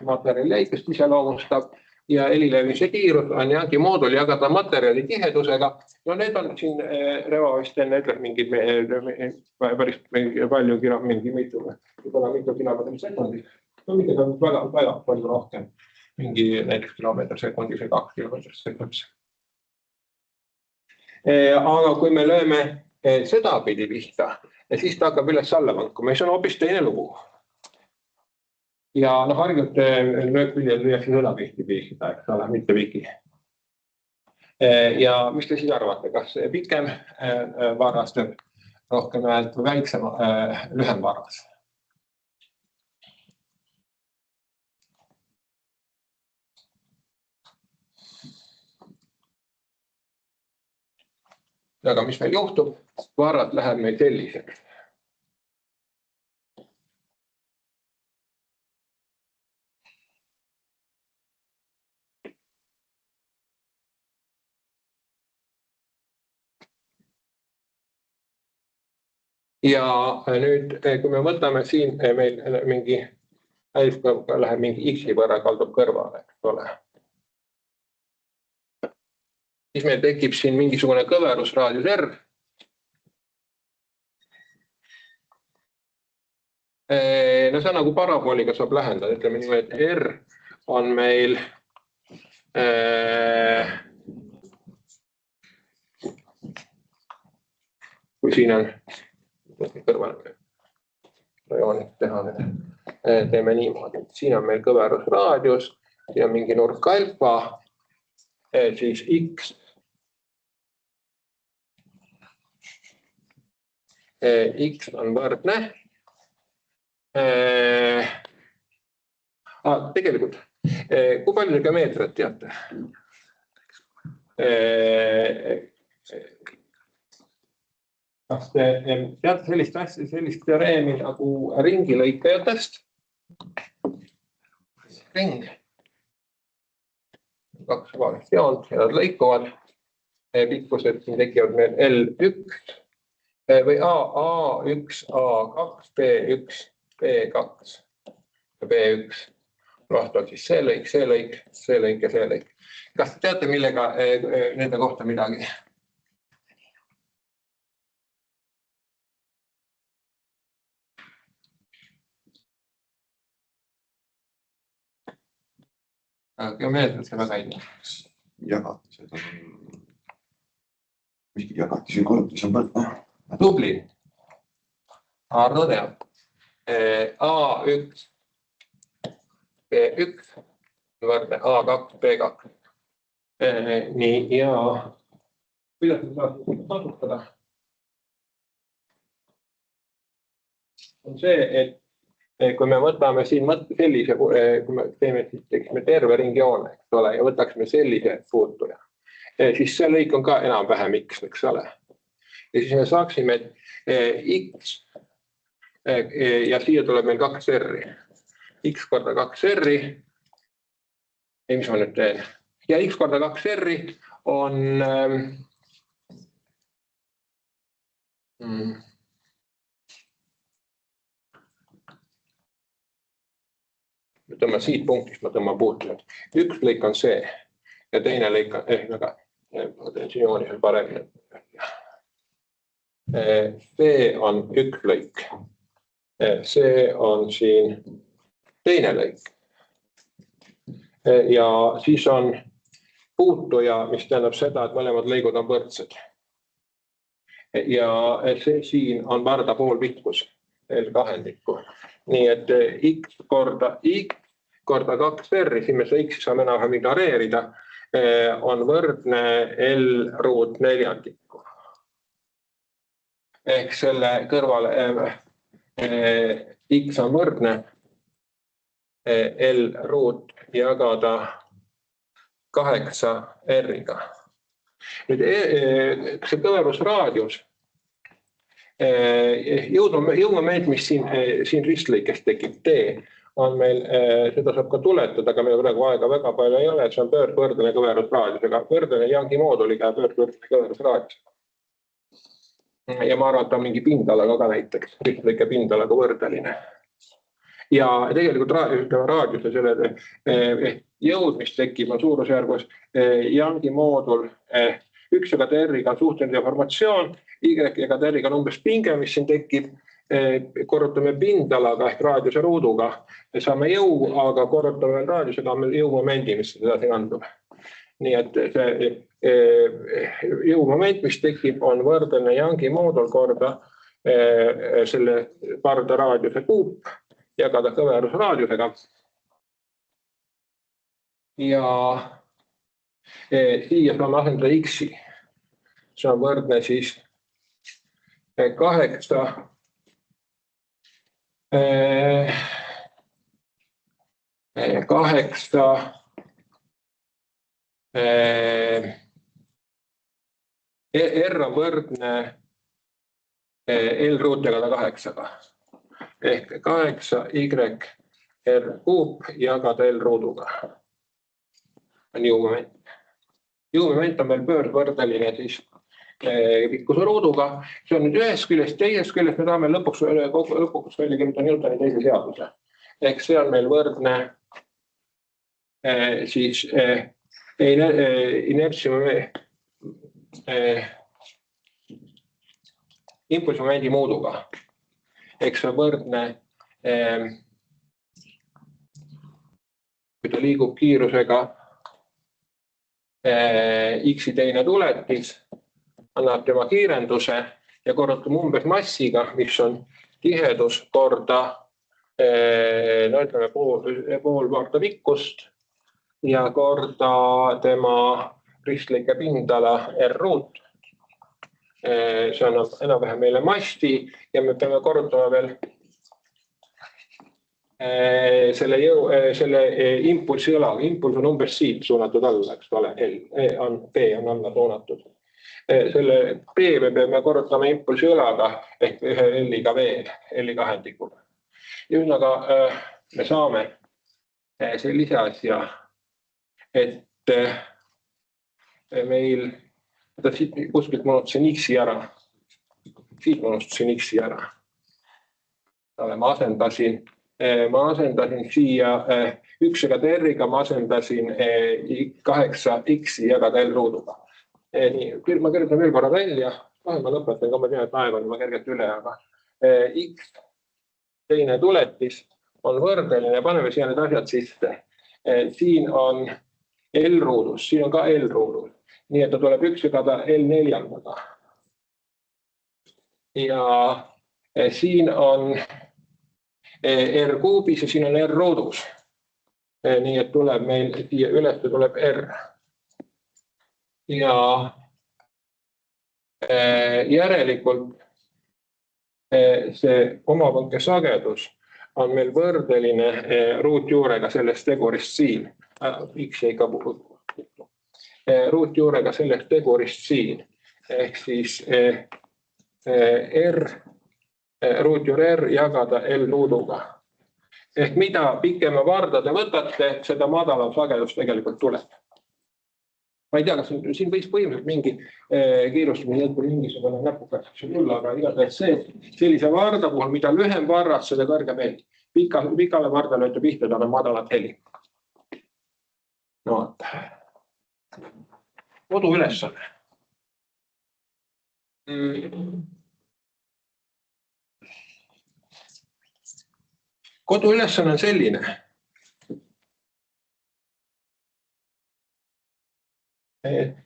materjali jäikust iseloomustab ja helilevimise kiirus on Youngi moodul jagada materjali tihedusega. No need on siin Reva vist enne ütles mingid päris palju mitu kilomeetrit sekundis. No mitte väga palju rohkem. Mingi näiteks kilomeeter sekundis või 2 kilomeetrit sekundis. Aga kui me lööme sedapidi pihta, siis ta hakkab üles alla vankuma, see on hoopis teine lugu. Ja harjult löökpiljel lüüakse sedapihti pihta, eks ole, mitte piki. Ja mis te siis arvate, kas pikem varras teeb rohkem häält või väiksem lühem varras? aga mis meil juhtub? Varrat läheb meil selliseks. Ja nüüd, kui me võtame siin meil mingi täiskõrv läheb mingi x-i võrra kaldub kõrvale, eks ole. Siis meil tekib siin mingisugune kõverusraadius R. No see on nagu parabooliga saab lähendada, ütleme niimoodi, et R on meil kui siin on kõrval joonid teha, teeme niimoodi, et siin on meil kõverusraadius ja mingi nurk alfa, siis x. X on võrdne. Tegelikult, kui palju te geomeetriat teate? Kas te teate sellist asja, sellist teoreemi nagu ringilõikajatest? Ring. Kaks vahelist joont ja nad lõikuvad. Pikkused siin tekivad meil L1 või A1, A2, B1, B2 ja B1. Vastavalt siis see lõik, see lõik, see lõik ja see lõik. Kas te teate, millega nende kohta midagi? Geomeetriat see väga ei tea. Jagatised on... Miski jagatisi korrutis on võrdne. Tubli. Ardo teab. A1, B1, võrdne A2, B2. Nii, ja kuidas me saame kasutada? On see, et kui me võtame siin sellise, kui me teeksime terve ringjoone, eks ole, ja võtaksime sellise puutuja, siis see lõik on ka enam-vähem x, eks ole. Ja siis me saaksime x ja siia tuleb meil 2 r-i. X korda 2 r-i. Ei, mis ma nüüd teen? Ja x korda 2 r-i on... Tõmban siit punktist, ma tõmban puutujad. Üks lõik on see ja teine lõik on, väga, siin joonis on paremini. See on üks lõik. See on siin teine lõik. Ja siis on puutuja, mis tähendab seda, et mõlemad lõigud on võrdsed. Ja see siin on varda poolpikkus, L-kahendikku. Nii et x korda 2 r-i, siin me seda x saame enam ignoreerida, on võrdne L ruut neljandikku. Ehk selle kõrvale x on võrdne L ruut jagada 8 r-iga. Nüüd see kõverusraadius, jõumoment, mis siin ristlõikes tekib T, on meil, seda saab ka tuletada, aga meil praegu aega väga palju ei ole, see on pöördvõrdne kõverusraadiusega, võrdne Youngi mooduliga pöördvõrdne kõverusraadiusega. Ja ma arvan, et on mingi pindalaga ka näiteks, ristlõike pindalaga võrdeline. Ja tegelikult raadiuse selle jõud, mis tekib, on suurusjärgus Youngi moodul 1 ja r-iga on suhteline deformatsioon, y ja r-iga on umbes pinge, mis siin tekib, korrutame pindalaga ehk raadiuse ruuduga, saame jõu, aga korrutame raadiusega jõumomendi, mis seda siin andub. Nii et see jõumoment, mis tekib, on võrdne Youngi moodul korda selle parda raadiuse kuup, jagada kõverusraadiusega. Ja siia saame asendada x-i. See on võrdne siis 8 8 R on võrdne L ruut jagada 8-ga. Ehk 8y R kuup jagada L ruuduga. On jõumoment. Jõumoment on meil pöördvõrdeline siis pikkuse ruuduga. See on nüüd ühest küljest, teisest küljest me tahame lõpuks välja kirjutada Newtoni teise seaduse. Ehk see on meil võrdne siis impulsimomendi muuduga. Ehk see on võrdne, kui ta liigub kiirusega x-i teine tuletis, annab tema kiirenduse ja korrutame umbes massiga, mis on tihedus korda, no ütleme pool korda pikkust ja korda tema ristlike pindala R ruut. See annab enam-vähem meile masti ja me peame korrutama veel selle impulsi õlaga. Impuls on umbes siit suunatud alla, eks ole, P on alla suunatud. Selle P me peame korrutama impulsi õlaga ehk ühe L-iga V, L-i kahendikuga. Ja ühesõnaga me saame sellise asja, et meil, kuskilt ma unustasin X-i ära. Siit ma unustasin X-i ära. Ma asendasin siia 1 jagada R-iga, ma asendasin 8x-i jagada L ruuduga. Nii, ma kirjutan veel korra välja, ma lõpetan, kui ma tean, et aeg on juba kergelt üle, aga x teine tuletis on võrdeline, paneme siia need asjad sisse. Siin on L ruudus, siin on ka L ruudus, nii et ta tuleb 1 jagada L neljandaga. Ja siin on R kuubis ja siin on R ruudus. Nii et tuleb meil siia üles tuleb R. Ja järelikult see omavõnke sagedus on meil võrdeline ruutjuurega sellest tegurist siin. X jäi ka puhutu. Ruutjuurega sellest tegurist siin. Ehk siis ruutjuur R jagada L ruuduga. Ehk mida pikema varda te võtate, seda madalam sagedus tegelikult tuleb. Ma ei tea, kas siin võiks põhimõtteliselt mingi kiirustamine jätkul mingisugune näpukas tulla, aga igatahes sellise varda puhul, mida lühem varras, seda kõrgem heli. Pikale varda lööte pihta, tal on madalat heli. No, kodu ülesanne. Kodu ülesanne on selline. Et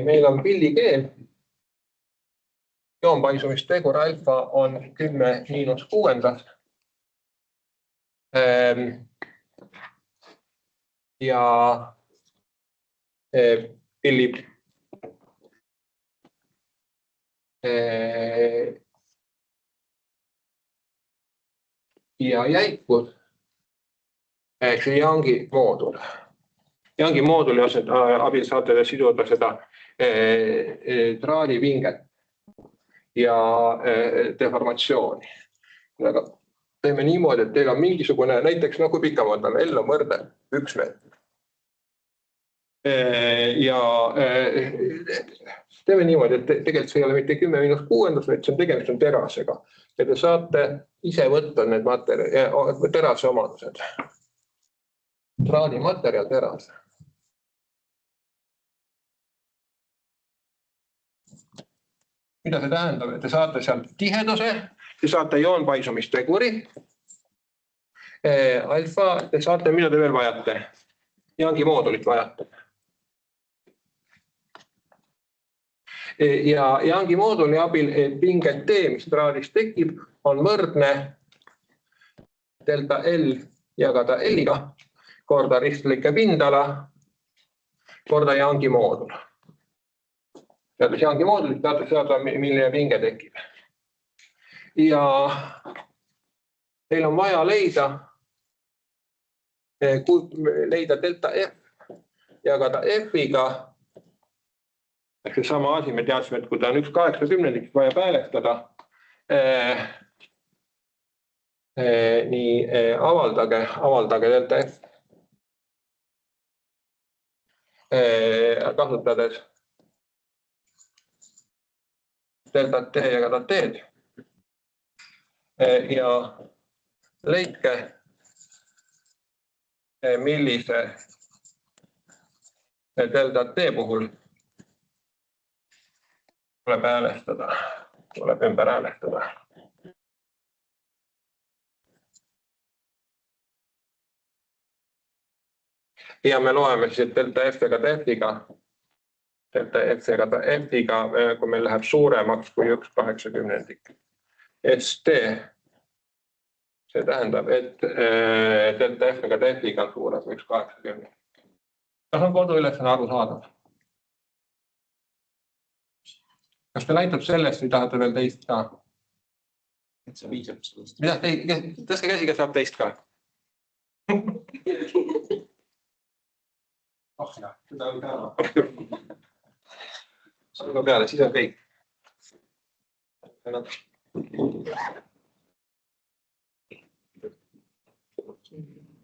meil on pillikeel. Joonpaisumistegur alfa on 10 miinus 6. Ja pilli ja jäikud ehk see Youngi moodul. Youngi mooduli abil saate siduda seda traadipinget ja deformatsiooni. Teeme niimoodi, et teil on mingisugune, näiteks kui pika mõõdame, L on võrdne 1 meetr. Ja teeme niimoodi, et tegelikult see ei ole mitte 10 miinus 6, vaid see on tegemist on terasega. Ja te saate ise võtta need terase omadused. Traadimaterjal teras. Mida see tähendab? Te saate sealt tiheduse, te saate joonpaisumisteguri, alfa, te saate, mida te veel vajate? Youngi moodulit vajate. Ja Youngi mooduli abil pinget T, mis traadis tekib, on võrdne delta L jagada L-iga korda ristlike pindala korda Youngi moodul. Teades Youngi moodulit, tahate saada, milline pinge tekib. Ja teil on vaja leida kui leida delta F, jagada F-iga. Ehk see sama asi, me teadsime, et kui ta on 1/80, siis vajab häälestada. Nii avaldage delta F. Kasutades delta T jagada T-d. Ja leidke, millise delta T puhul tuleb häälestada, tuleb ümber häälestada. Ja me loeme siis, et delta F jagada F-iga, kui meil läheb suuremaks kui 1/80 ST. See tähendab, et delta F jagada F-iga on suurem kui 1/80. Kas on koduülesanne arusaadav? Kas te näitab sellest või tahate veel teist ka? Et see piisab sellest. Tõstke käsi, kes saab teist ka. Oh jah, seda on ka. Saab peale, siis on kõik. Thank you.